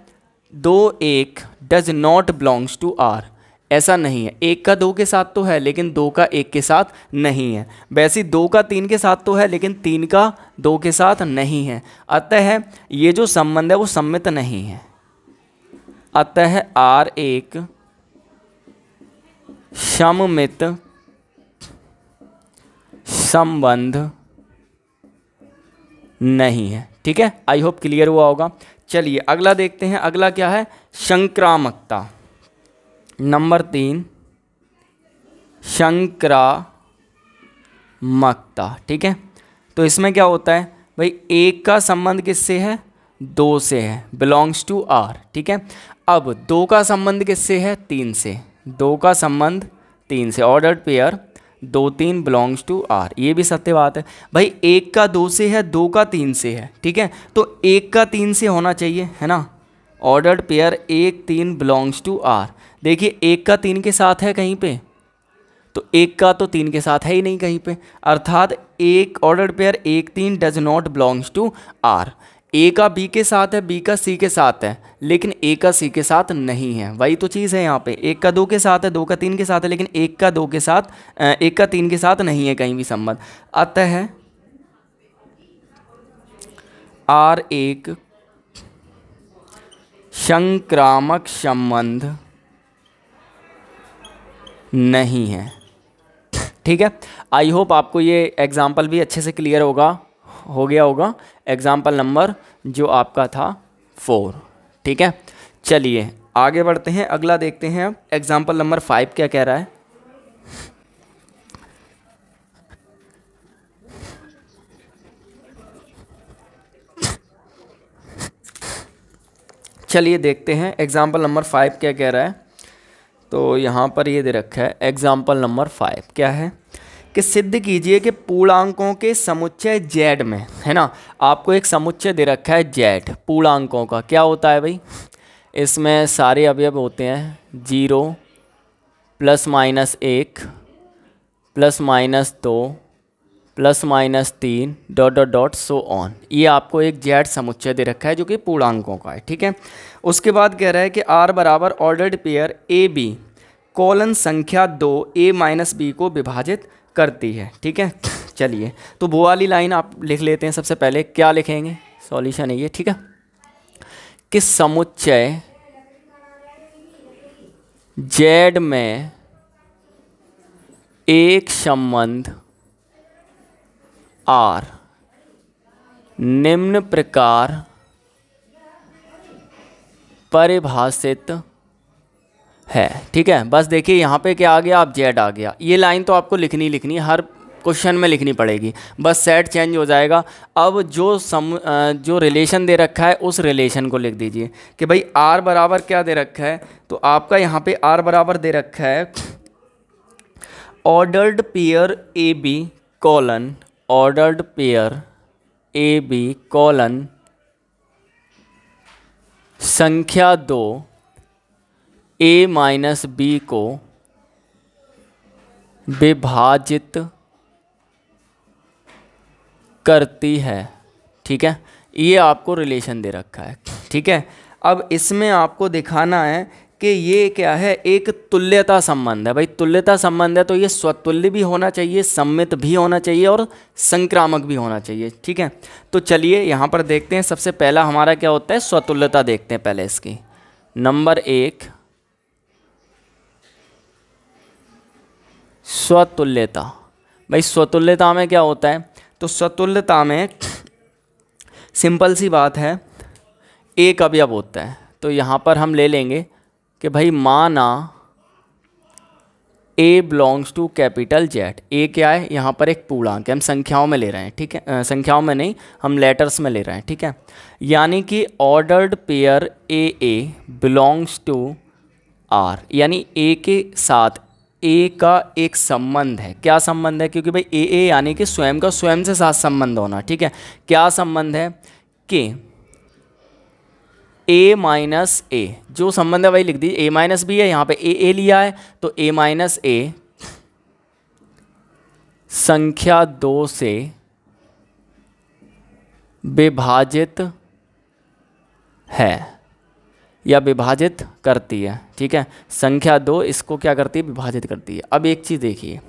2 1 does not belongs to R, ऐसा नहीं है। 1 का 2 के साथ तो है लेकिन 2 का 1 के साथ नहीं है। वैसे 2 का 3 के साथ तो है लेकिन 3 का 2 के साथ नहीं है, अतः ये जो संबंध है वो सममित नहीं है। अतः R एक सममित संबंध नहीं है। ठीक है, आई होप क्लियर हुआ होगा। चलिए अगला देखते हैं। अगला क्या है? संक्रामकता। नंबर 3 संक्रामकता। ठीक है, तो इसमें क्या होता है भाई, एक का संबंध किससे है? 2 से है, बिलोंग्स टू आर। ठीक है, अब 2 का संबंध किससे है? 3 से। 2 का संबंध 3 से, ordered pair 2 3 belongs to R. ये भी सत्य बात है भाई। 1 का 2 से है, 2 का 3 से है। ठीक है, तो 1 का 3 से होना चाहिए, है ना। Ordered pair 1 3 belongs to R. देखिए 1 का 3 के साथ है कहीं पे, तो 1 का तो 3 के साथ है ही नहीं कहीं पे, अर्थात एक ordered pair 1 3 does not belongs to R. A का बी के साथ है, बी का सी के साथ है, लेकिन ए का सी के साथ नहीं है। वही तो चीज़ है यहाँ पे। 1 का 2 के साथ है, 2 का 3 के साथ है, लेकिन 1 का 2 के साथ 1 का 3 के साथ नहीं है कहीं भी संबंध। अतः आर एक संक्रामक संबंध नहीं है। ठीक है, आई होप आपको ये एग्जाम्पल भी अच्छे से क्लियर हो गया होगा। एग्जाम्पल नंबर जो आपका था 4। ठीक है, चलिए आगे बढ़ते हैं। अगला देखते हैं एग्जाम्पल नंबर 5 क्या कह रहा है। चलिए देखते हैं एग्जाम्पल नंबर 5 क्या कह रहा है। तो यहाँ पर ये दे रखा है एग्जाम्पल नंबर 5 क्या है कि सिद्ध कीजिए कि पूर्णांकों के समुच्चय जेड में, है ना, आपको एक समुच्चय दे रखा है जेड पूर्णांकों का। क्या होता है भाई, इसमें सारे अवयव होते हैं 0 ±1 ±2 ±3 ... सो ऑन। ये आपको एक जेड समुच्चय दे रखा है जो कि पूर्णांकों का है। ठीक है, उसके बाद कह रहा है कि आर बराबर ऑर्डर्ड पेयर ए बी कॉलन संख्या 2 a - b को विभाजित करती है। ठीक है, चलिए तो वो वाली लाइन आप लिख लेते हैं। सबसे पहले क्या लिखेंगे, सॉल्यूशन है ये। ठीक है, कि समुच्चय जेड में एक संबंध आर निम्न प्रकार परिभाषित है। ठीक है, बस देखिए यहाँ पे क्या आ गया, अब जेड आ गया। ये लाइन तो आपको लिखनी हर क्वेश्चन में लिखनी पड़ेगी, बस सेट चेंज हो जाएगा। अब जो रिलेशन दे रखा है उस रिलेशन को लिख दीजिए कि भाई आर बराबर क्या दे रखा है। तो आपका यहाँ पे आर बराबर दे रखा है ऑर्डर्ड पेयर ए बी कॉलन ऑर्डर्ड पेयर ए बी कॉलन संख्या 2 a - b को विभाजित करती है। ठीक है, ये आपको रिलेशन दे रखा है। ठीक है, अब इसमें आपको दिखाना है कि ये क्या है, एक तुल्यता संबंध है। भाई तुल्यता संबंध है तो ये स्वतुल्य भी होना चाहिए, सम्मित भी होना चाहिए और संक्रामक भी होना चाहिए। ठीक है, तो चलिए यहाँ पर देखते हैं। सबसे पहला हमारा क्या होता है, स्वतुल्यता देखते हैं पहले इसकी। नंबर 1 स्वतुल्यता। भाई स्वतुल्यता में क्या होता है, तो स्वतुल्यता में सिंपल सी बात है, एक अवयव होता है। तो यहाँ पर हम ले लेंगे कि भाई माना A belongs to capital Z. A क्या है, यहाँ पर एक पूर्णांक है, हम संख्याओं में ले रहे हैं। ठीक है, संख्याओं में नहीं, हम लेटर्स में ले रहे हैं। ठीक है, यानी कि ordered pair a belongs to R, यानी ए के साथ ए का एक संबंध है। क्या संबंध है, क्योंकि भाई ए यानी कि स्वयं का स्वयं से साथ संबंध होना। ठीक है, क्या संबंध है कि a - a, जो संबंध है वही लिख दीजिए। a - b है, यहाँ पे a लिया है तो a - a संख्या 2 से विभाजित है या विभाजित करती है। ठीक है, संख्या 2 इसको क्या करती है, विभाजित करती है। अब एक चीज़ देखिए,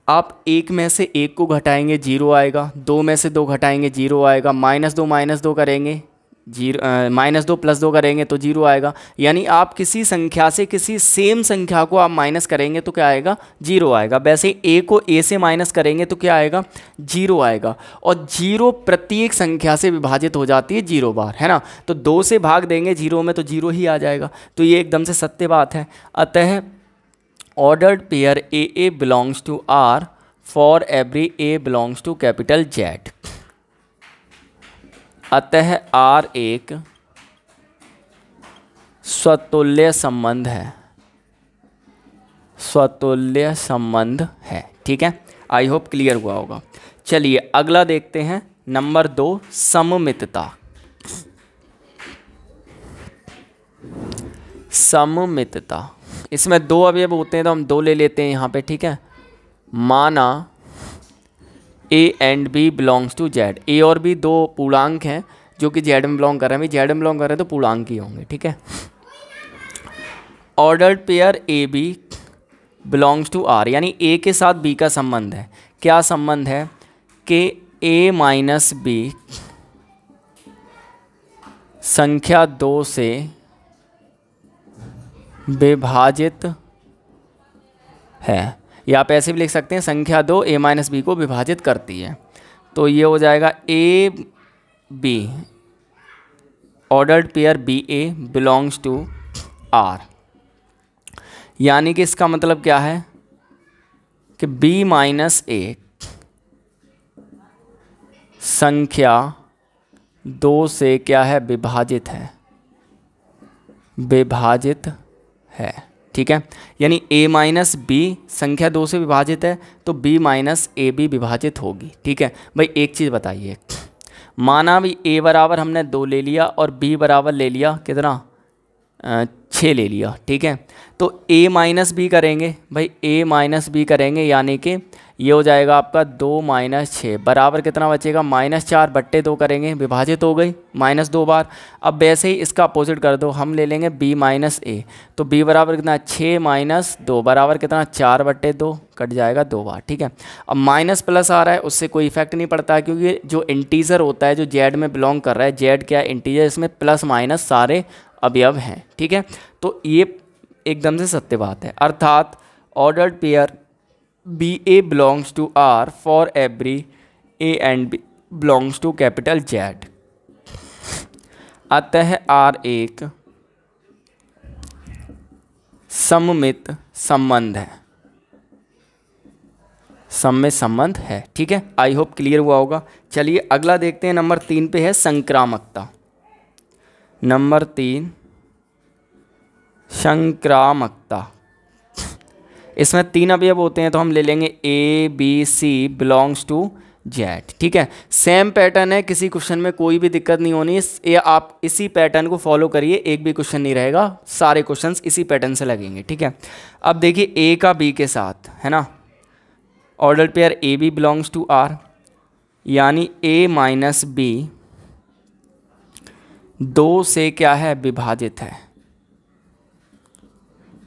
आप 1 में से 1 को घटाएंगे 0 आएगा, 2 में से 2 घटाएंगे 0 आएगा, -2 - 2 करेंगे -2 + 2 करेंगे तो 0 आएगा। यानी आप किसी संख्या से किसी सेम संख्या को आप माइनस करेंगे तो क्या आएगा, 0 आएगा। वैसे a को a से माइनस करेंगे तो क्या आएगा, 0 आएगा। और 0 प्रत्येक संख्या से विभाजित हो जाती है 0 बार, है ना। तो 2 से भाग देंगे 0 में तो 0 ही आ जाएगा। तो ये एकदम से सत्य बात है। अतः ordered pair a belongs to R for every a belongs to capital Z। अतः R एक स्वतुल्य संबंध है, स्वतुल्य संबंध है। ठीक है, आई होप क्लियर हुआ होगा। चलिए अगला देखते हैं, नंबर 2 सममितता। सममितता, इसमें 2 अवयव होते हैं तो हम 2 ले लेते हैं यहाँ पे। ठीक है, माना A and B belongs to Z। A और B 2 पूर्णांक हैं जो कि Z में बिलोंग कर रहे हैं। Z में बिलोंग कर रहे हैं तो पूर्णांक ही होंगे। ठीक है, ordered pair AB belongs to R, यानी A के साथ B का संबंध है। क्या संबंध है कि A माइनस B संख्या 2 से विभाजित है, या आप ऐसे भी लिख सकते हैं संख्या 2 a माइनस बी को विभाजित करती है। तो ये हो जाएगा a b, ordered pair b A belongs to R. यानी कि इसका मतलब क्या है कि b माइनस ए संख्या 2 से क्या है, विभाजित है, विभाजित है। ठीक है, यानी a माइनस बी संख्या 2 से विभाजित है तो b माइनस ए बी विभाजित होगी। ठीक है भाई, एक चीज़ बताइए, माना भी a बराबर हमने 2 ले लिया और b बराबर ले लिया कितना, 6 ले लिया। ठीक है, तो a माइनस बी करेंगे भाई, a माइनस बी करेंगे यानी कि ये हो जाएगा आपका 2 माइनस 6 बराबर कितना बचेगा, -4 बट्टे 2 करेंगे, विभाजित हो गई -2 बार। अब वैसे ही इसका अपोजिट कर दो, हम ले लेंगे b माइनस ए, तो b बराबर कितना, 6 माइनस 2 बराबर कितना, 4 बट्टे 2, कट जाएगा 2 बार। ठीक है, अब माइनस प्लस आ रहा है, उससे कोई इफेक्ट नहीं पड़ता है क्योंकि जो इंटीजर होता है जो जेड में बिलोंग कर रहा है, जेड क्या है, इंटीजर, इसमें प्लस माइनस सारे अवयव हैं। ठीक है, तो ये एकदम से सत्य बात है। अर्थात ordered pair b A belongs to R for every a and b belongs to capital Z. अतः आर एक सममित संबंध है, सममित संबंध है। ठीक है, आई होप क्लियर हुआ होगा। चलिए अगला देखते हैं, नंबर 3 पे है संक्रामकता। नंबर 3 संक्रामकता, इसमें 3 अवयव होते हैं तो हम ले लेंगे a b c belongs to Z. ठीक है, सेम पैटर्न है, किसी क्वेश्चन में कोई भी दिक्कत नहीं होनी, ये आप इसी पैटर्न को फॉलो करिए, एक भी क्वेश्चन नहीं रहेगा, सारे क्वेश्चंस इसी पैटर्न से लगेंगे। ठीक है, अब देखिए ए का बी के साथ है ना, order pair A B belongs to R, यानी ए माइनस बी 2 से क्या है, विभाजित है,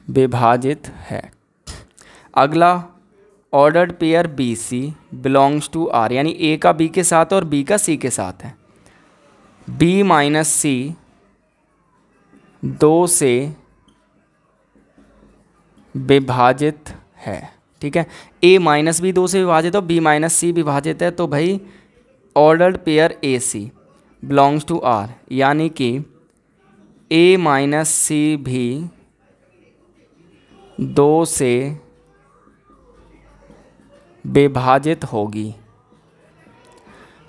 विभाजित है। अगला ordered pair b c belongs to R, यानी ए का बी के साथ और बी का सी के साथ है, बी माइनस सी 2 से विभाजित है। ठीक है, ए माइनस बी 2 से विभाजित और बी माइनस सी विभाजित है, तो भाई ordered pair A C belongs to R, यानी कि ए माइनस सी भी 2 से विभाजित होगी।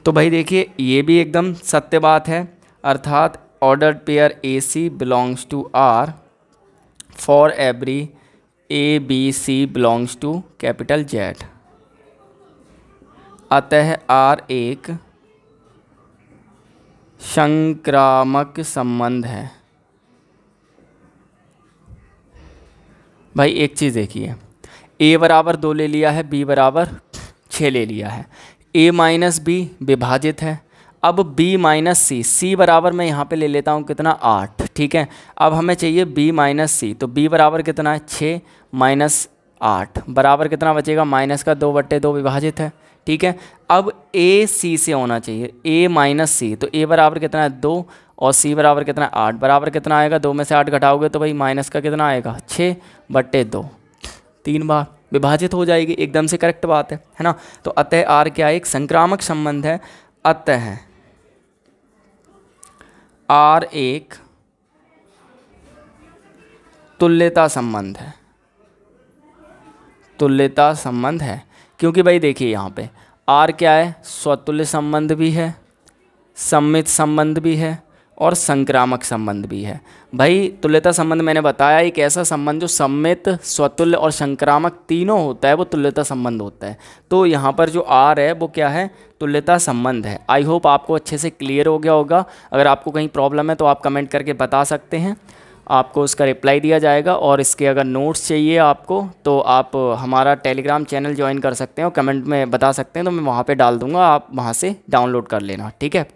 तो भाई देखिए ये भी एकदम सत्य बात है। अर्थात ordered pair A C belongs to R for every A b c belongs to capital Z. अतः आर एक संक्रामक संबंध है। भाई एक चीज़ देखिए, a बराबर 2 ले लिया है, b बराबर 6 ले लिया है, a माइनस बी विभाजित है। अब b माइनस सी, c बराबर मैं यहाँ पे ले लेता हूँ कितना, 8। ठीक है, अब हमें चाहिए b माइनस सी, तो b बराबर कितना है, 6 माइनस 8 बराबर कितना बचेगा, -2 बट्टे 2 विभाजित है। ठीक है। अब ए सी से होना चाहिए, ए माइनस सी, तो ए बराबर कितना है 2 और सी बराबर कितना है 8, बराबर कितना आएगा 2 में से 8 घटाओगे तो भाई माइनस का कितना आएगा 6/2, 3 बार विभाजित हो जाएगी, एकदम से करेक्ट बात है ना। तो अतः आर क्या है, एक संक्रामक संबंध है, अतः आर एक तुल्यता संबंध है, तुल्यता संबंध है। क्योंकि भाई देखिए यहाँ पे आर क्या है, स्वतुल्य संबंध भी है, सम्मित संबंध भी है और संक्रामक संबंध भी है। भाई तुल्यता संबंध मैंने बताया एक ऐसा संबंध जो सम्मित, स्वतुल्य और संक्रामक तीनों होता है, वो तुल्यता संबंध होता है। तो यहाँ पर जो आर है वो क्या है, तुल्यता संबंध है। आई होप आपको अच्छे से क्लियर हो गया होगा। अगर आपको कहीं प्रॉब्लम है तो आप कमेंट करके बता सकते हैं, आपको उसका रिप्लाई दिया जाएगा। और इसके अगर नोट्स चाहिए आपको तो आप हमारा टेलीग्राम चैनल ज्वाइन कर सकते हैं और कमेंट में बता सकते हैं, तो मैं वहाँ पे डाल दूँगा, आप वहाँ से डाउनलोड कर लेना, ठीक है।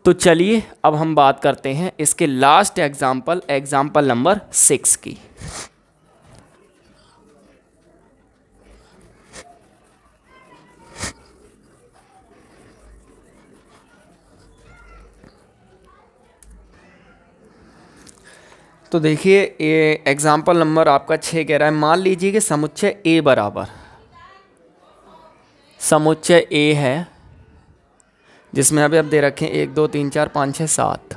तो चलिए अब हम बात करते हैं इसके लास्ट एग्जाम्पल नंबर 6 की। तो देखिए ये एग्जाम्पल नंबर आपका 6 कह रहा है, मान लीजिए कि समुच्चय ए बराबर, समुच्चय ए है जिसमें अभी आप दे रखें 1 2 3 4 5 6 7,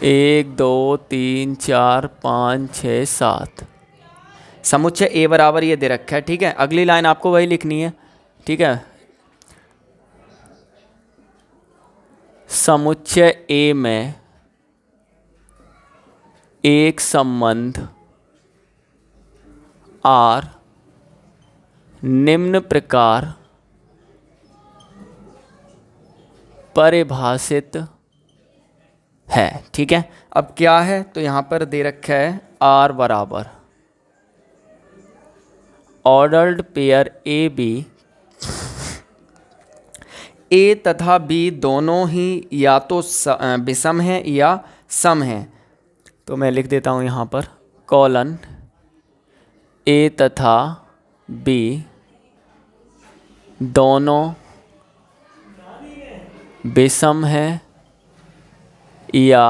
1 2 3 4 5 6 7, समुच्चय ए बराबर ये दे रखा है, ठीक है। अगली लाइन आपको वही लिखनी है, ठीक है। समुच्चय ए में एक संबंध आर निम्न प्रकार परिभाषित है, ठीक है। अब क्या है, तो यहाँ पर दे रखा है आर बराबर ऑर्डर्ड पेयर ए बी, ए तथा बी दोनों ही या तो विषम है या सम है। तो मैं लिख देता हूँ यहाँ पर कॉलन, ए तथा बी दोनों विषम है या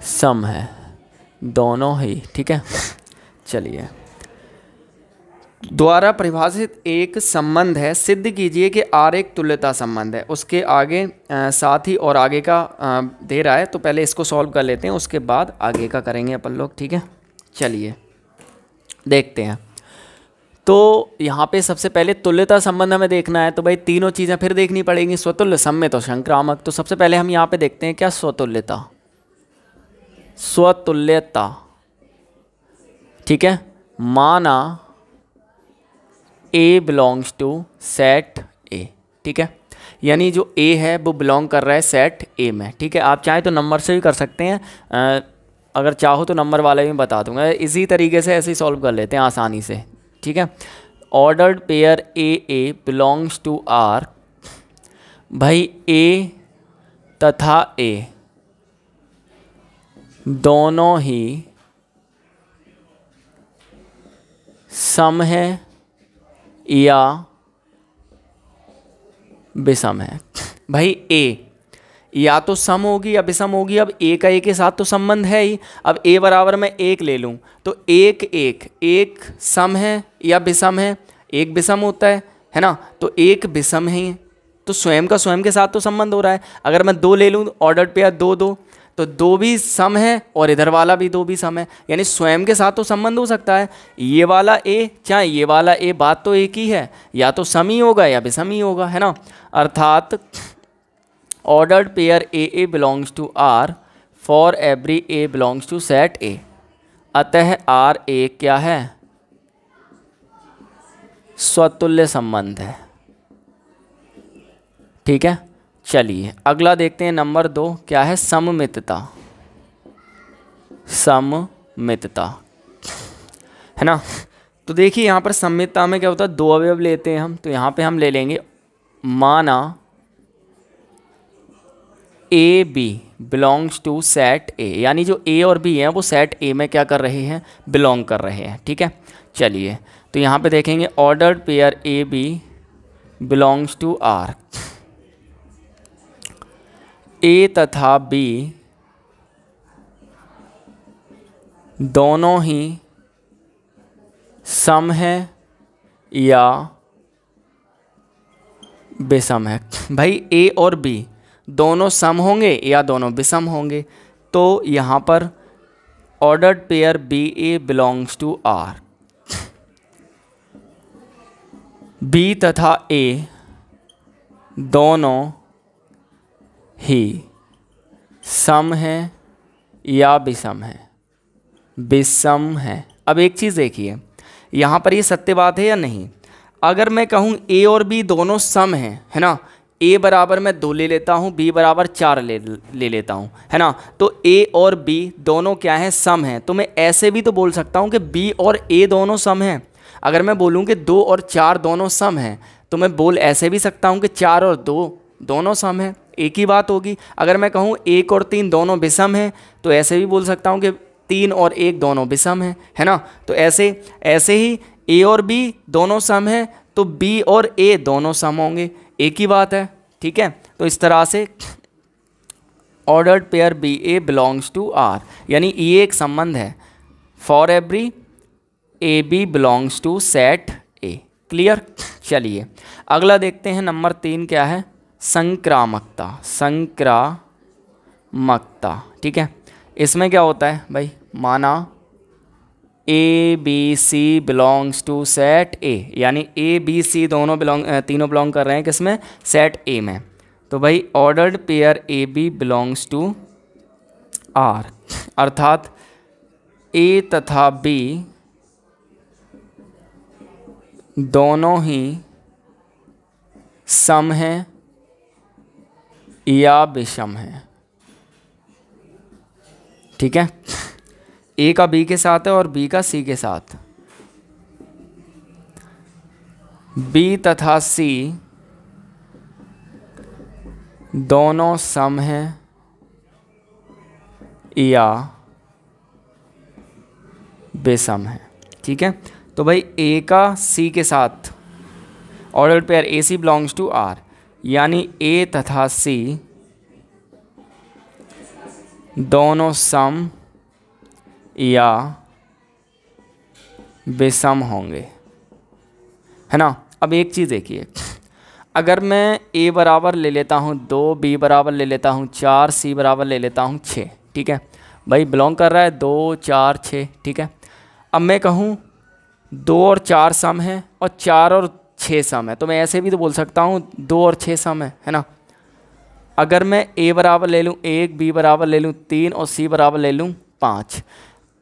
सम है, दोनों ही, ठीक है। चलिए, द्वारा परिभाषित एक संबंध है, सिद्ध कीजिए कि आर एक तुल्यता संबंध है। उसके आगे साथ ही और आगे का दे रहा है, तो पहले इसको सॉल्व कर लेते हैं, उसके बाद आगे का करेंगे अपन लोग, ठीक है। चलिए देखते हैं। तो यहाँ पे सबसे पहले तुल्यता संबंध हमें देखना है, तो भाई तीनों चीज़ें फिर देखनी पड़ेंगी, स्वतुल्य, सम्मित और संक्रामक। तो सबसे पहले हम यहाँ पे देखते हैं क्या, स्वतुल्यता, स्वतुल्यता, ठीक है। माना ए बिलोंग्स टू सेट ए, ठीक है, यानी जो ए है वो बिलोंग कर रहा है सेट ए में, ठीक है। आप चाहें तो नंबर से भी कर सकते हैं, अगर चाहो तो नंबर वाला भी बता दूंगा, इसी तरीके से ऐसे ही सॉल्व कर लेते हैं आसानी से, ठीक है। Ordered pair a belongs to R, भाई ए तथा ए दोनों ही सम है या विषम है। भाई ए या तो सम होगी या विषम होगी। अब ए का ए के साथ तो संबंध है ही। अब ए बराबर मैं 1 ले लूँ तो एक सम है या विषम है, एक विषम होता है ना, तो एक विषम है, तो स्वयं का स्वयं के साथ तो संबंध हो रहा है। अगर मैं 2 ले लूँ, ऑर्डर पेयर 2 तो 2 भी सम है और इधर वाला भी 2 भी सम है, यानी स्वयं के साथ तो संबंध हो सकता है। ये वाला ए चाहे ये वाला ए, बात तो एक ही है, या तो सम ही होगा या विषम ही होगा, है ना। अर्थात ordered pair a belongs to R for every a belongs to set A. अतः आर ए क्या है, स्वतुल्य संबंध है, ठीक है। चलिए अगला देखते हैं, नंबर 2 क्या है, सममितता, सममितता, है ना। तो देखिए यहाँ पर सममितता में क्या होता है, 2 अवयव लेते हैं हम, तो यहाँ पे हम ले लेंगे, माना a B belongs to set A, यानी जो ए और बी हैं वो सेट ए में क्या कर रहे हैं, बिलोंग कर रहे हैं, ठीक है। चलिए तो यहाँ पे देखेंगे ordered pair A B belongs to R. A तथा बी दोनों ही सम है या विषम है। भाई ए और बी दोनों सम होंगे या दोनों विषम होंगे, तो यहाँ पर ordered pair b A belongs to R. B तथा ए दोनों ही सम है या विषम है, विषम है। अब एक चीज़ देखिए, यहाँ पर ये सत्य बात है या नहीं। अगर मैं कहूँ ए और बी दोनों सम हैं, है ना, ए बराबर मैं 2 ले लेता हूँ, बी बराबर 4 ले लेता हूँ, है ना, तो ए और बी दोनों क्या हैं, सम हैं। तो मैं ऐसे भी तो बोल सकता हूँ कि बी और ए दोनों सम हैं। अगर मैं बोलूँ कि 2 और 4 दोनों सम हैं, तो मैं बोल ऐसे भी सकता हूँ कि 4 और 2 दोनों सम हैं, एक ही बात होगी। अगर मैं कहूँ 1 और 3 दोनों विषम हैं, तो ऐसे भी बोल सकता हूँ कि 3 और 1 दोनों विषम हैं, है ना। तो ऐसे ही ए और बी दोनों सम हैं, तो बी और ए दोनों सम होंगे, एक ही बात है, ठीक है। तो इस तरह से ordered pair b A belongs to R, यानी ये एक संबंध है। For every A B belongs to set A. Clear. चलिए अगला देखते हैं, नंबर 3 क्या है, संक्रामकता। संक्रामकता, ठीक है। इसमें क्या होता है भाई, माना a b c belongs to set A, यानी ए बी सी तीनों बिलोंग कर रहे हैं किसमें, सेट ए में। तो भाई ordered pair A B belongs to R, अर्थात ए तथा बी दोनों ही सम हैं या विषम हैं, ठीक है। ए का बी के साथ है और बी का सी के साथ। बी तथा सी दोनों सम हैं या विषम हैं, ठीक है। तो भाई ए का सी के साथ ordered pair A C belongs to R, यानी ए तथा सी दोनों सम या विषम होंगे, है ना। अब एक चीज़ देखिए, अगर मैं ए बराबर ले लेता हूँ 2, बी बराबर ले लेता हूँ 4, सी बराबर ले लेता हूँ 6, ठीक है। भाई बिलोंग कर रहा है 2, 4, 6, ठीक है। अब मैं कहूँ 2 और 4 सम है और 4 और 6 सम है, तो मैं ऐसे भी तो बोल सकता हूँ 2 और 6 सम है ना। अगर मैं ए बराबर ले लूँ 1, बी बराबर ले लूँ 3 और सी बराबर ले लूँ 5,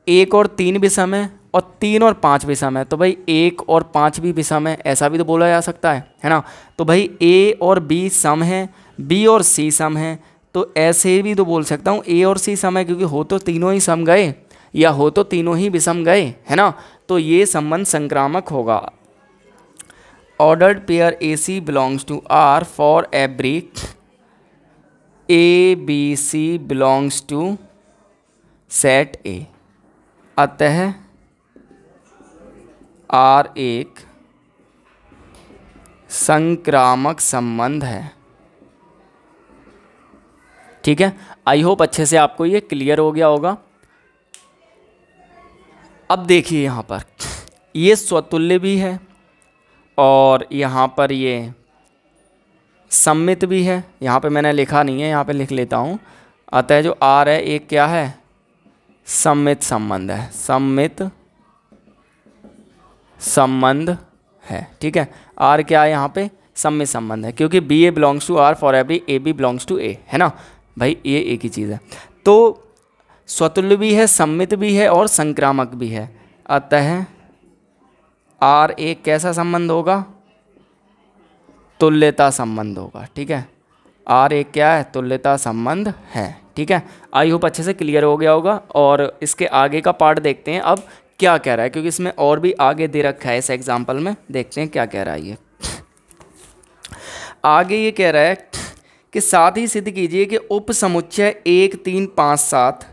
1 और 3 विषम है और 3 और 5 विषम है, तो भाई 1 और 5 भी विषम है, ऐसा भी तो बोला जा सकता है ना। तो भाई ए और बी सम है, बी और सी सम है, तो ऐसे भी तो बोल सकता हूँ ए और सी सम है, क्योंकि हो तो तीनों ही सम गए या हो तो तीनों ही विषम गए, है ना। तो ये संबंध संक्रामक होगा। Ordered pair A C belongs to R for every A b c belongs to set A. अतः आर एक संक्रामक संबंध है, ठीक है। आई होप अच्छे से आपको ये क्लियर हो गया होगा। अब देखिए यहाँ पर ये स्वतुल्य भी है और यहाँ पर ये सम्मित भी है। यहाँ पे मैंने लिखा नहीं है, यहाँ पे लिख लेता हूँ। अतः जो आर है एक क्या है, सम्मित संबंध है, सम्मित संबंध है, ठीक है। आर क्या है यहाँ पे, सम्मित संबंध है, क्योंकि B A belongs to R for every A B belongs to A, है ना भाई, ये एक ही चीज़ है। तो स्वतुल्य भी है, सम्मित भी है और संक्रामक भी है। अतः आर एक कैसा संबंध होगा, तुल्यता संबंध होगा, ठीक है। आर एक क्या है, तुल्यता संबंध है, ठीक है। आई होप अच्छे से क्लियर हो गया होगा। और इसके आगे का पार्ट देखते हैं अब क्या कह रहा है, क्योंकि इसमें और भी आगे दे रखा है इस एग्जाम्पल में। देखते हैं क्या कह रहा है ये। आगे ये कह रहा है कि साथ ही सिद्ध कीजिए कि उपसमुच्चय 1, 3, 5, 7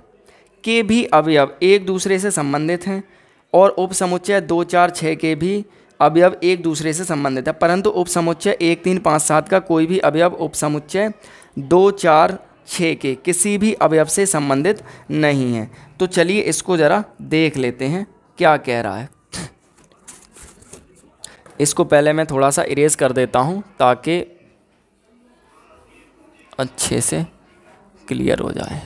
के भी अवयव एक दूसरे से संबंधित हैं और उपसमुच्चय 2 4 6 के भी अवयव एक दूसरे से संबंधित है, परंतु उपसमुच्चय 1 3 5 7 का कोई भी अवयव उपसमुच्चय 2 4 6 के किसी भी अवयव से संबंधित नहीं है। तो चलिए इसको ज़रा देख लेते हैं क्या कह रहा है। इसको पहले मैं थोड़ा सा इरेज कर देता हूँ ताकि अच्छे से क्लियर हो जाए।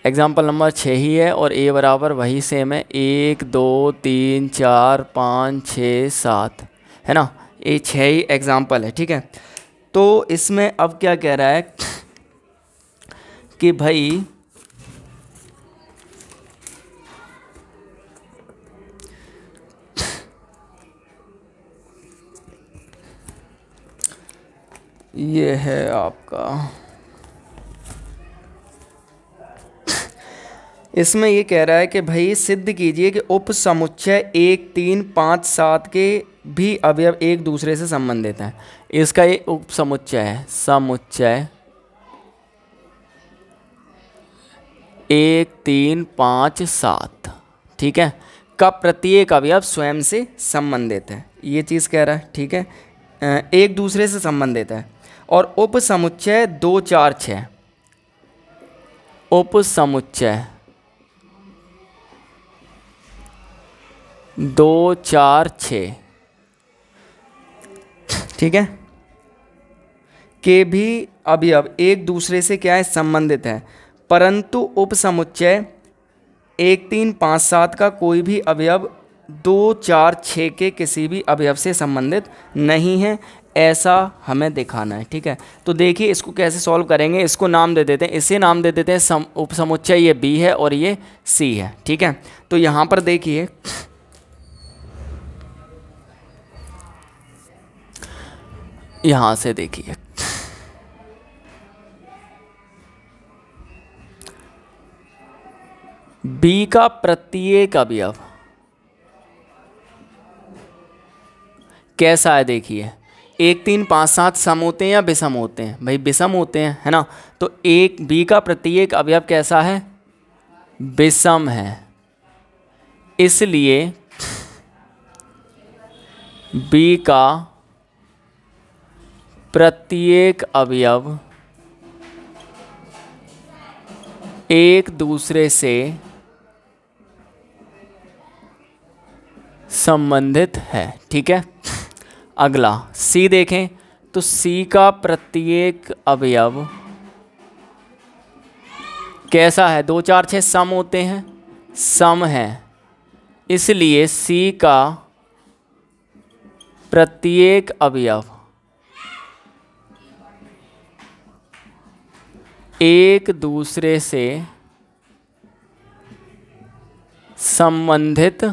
एग्जाम्पल नंबर 6 ही है और ए बराबर वही सेम है, 1 2 3 4 5 6 7 है ना, ये 6 ही एग्जाम्पल है। ठीक है, तो इसमें अब क्या कह रहा है कि भाई ये है आपका, इसमें ये कह रहा है कि भाई सिद्ध कीजिए कि उपसमुच्चय 1 3 5 7 के भी अवयव एक दूसरे से संबंधित हैं। इसका ये उपसमुच्चय है, समुच्चय 1 3 5 7, ठीक है, का प्रत्येक अवयव स्वयं से संबंधित है, ये चीज़ कह रहा है। ठीक है, एक दूसरे से संबंधित है। और उपसमुच्चय 2 4 6, उपसमुच्चय 2 4 6, ठीक है, के भी अवयव एक दूसरे से क्या है, संबंधित है, परंतु उपसमुच्चय 1 3 5 7 का कोई भी अवयव 2 4 6 के किसी भी अवयव से संबंधित नहीं है, ऐसा हमें दिखाना है। ठीक है, तो देखिए इसको कैसे सॉल्व करेंगे। इसको नाम दे देते हैं, इसे नाम दे देते हैं उपसमुच्चय, ये बी है और ये सी है। ठीक है, तो यहाँ पर देखिए यहाँ से देखिए बी का प्रत्येक अवयव कैसा है, देखिए 1 3 5 7 सम होते हैं या विषम होते हैं, भाई विषम होते हैं, है ना। तो एक बी का प्रत्येक अवयव कैसा है, विषम है, इसलिए बी का प्रत्येक अवयव एक दूसरे से संबंधित है। ठीक है, अगला सी देखें तो सी का प्रत्येक अवयव कैसा है, 2 4 6 सम होते हैं, सम है, इसलिए सी का प्रत्येक अवयव एक दूसरे से संबंधित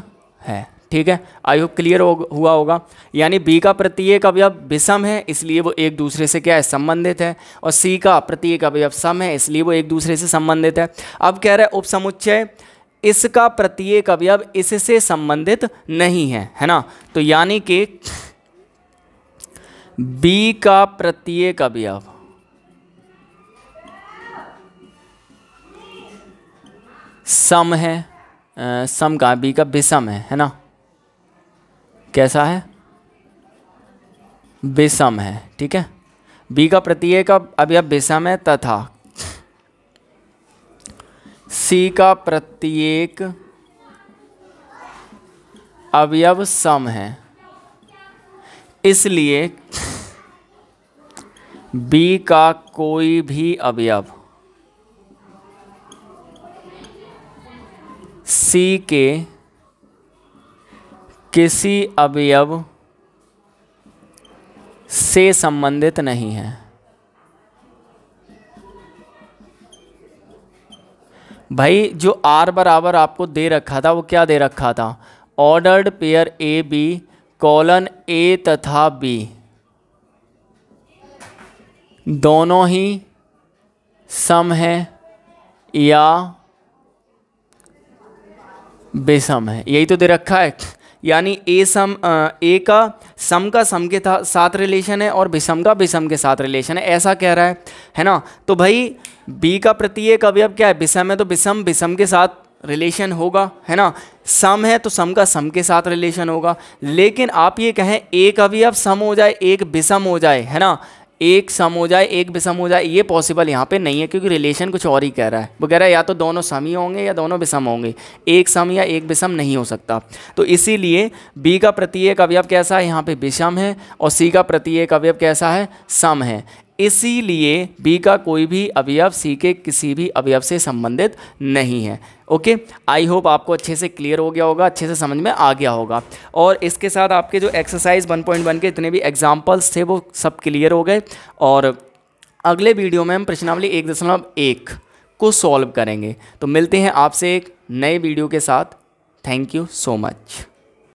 है। ठीक है, आई होप क्लियर हुआ होगा। यानी बी का प्रत्येक अवयव विषम है, इसलिए वो एक दूसरे से क्या है, संबंधित है, और सी का प्रत्येक अवयव सम है, इसलिए वो एक दूसरे से संबंधित है। अब कह रहा है उपसमुच्चय इसका प्रत्येक अवयव इससे संबंधित नहीं है, है ना। तो यानी कि बी का प्रत्येक अवयव सम है, सम का बी का विषम है ना, कैसा है, विषम है। ठीक है, बी का प्रत्येक अवयव विषम है तथा सी का प्रत्येक अवयव सम है, इसलिए बी का कोई भी अवयव सी के किसी अवयव से संबंधित नहीं है। भाई जो आर बराबर आपको दे रखा था वो क्या दे रखा था, ordered pair A B colon A तथा बी दोनों ही सम है या विषम है, यही तो दे रखा है। यानी ए का सम के साथ रिलेशन है और विषम का विषम के साथ रिलेशन है, ऐसा कह रहा है ना। तो भाई बी का प्रत्येक अवयव क्या है, विषम है तो विषम विषम के साथ रिलेशन होगा, है ना। सम है तो सम का सम के साथ रिलेशन होगा। लेकिन आप ये कहें एक अवयव सम हो जाए एक विषम हो जाए, है ना, एक सम हो जाए एक विषम हो जाए, ये पॉसिबल यहाँ पे नहीं है, क्योंकि रिलेशन कुछ और ही कह रहा है। वो कह रहा है या तो दोनों सम ही होंगे या दोनों विषम होंगे, एक सम या एक विषम नहीं हो सकता। तो इसीलिए बी का प्रत्येक अवयव कैसा है, यहाँ पे विषम है, और सी का प्रत्येक अवयव कैसा है, सम है। इसीलिए बी का कोई भी अवयव सी के किसी भी अवयव से संबंधित नहीं है। ओके, आई होप आपको अच्छे से क्लियर हो गया होगा, अच्छे से समझ में आ गया होगा। और इसके साथ आपके जो एक्सरसाइज 1.1 के इतने भी एग्जाम्पल्स थे वो सब क्लियर हो गए। और अगले वीडियो में हम प्रश्नावली 1.1 को सॉल्व करेंगे। तो मिलते हैं आपसे एक नए वीडियो के साथ। Thank you so much.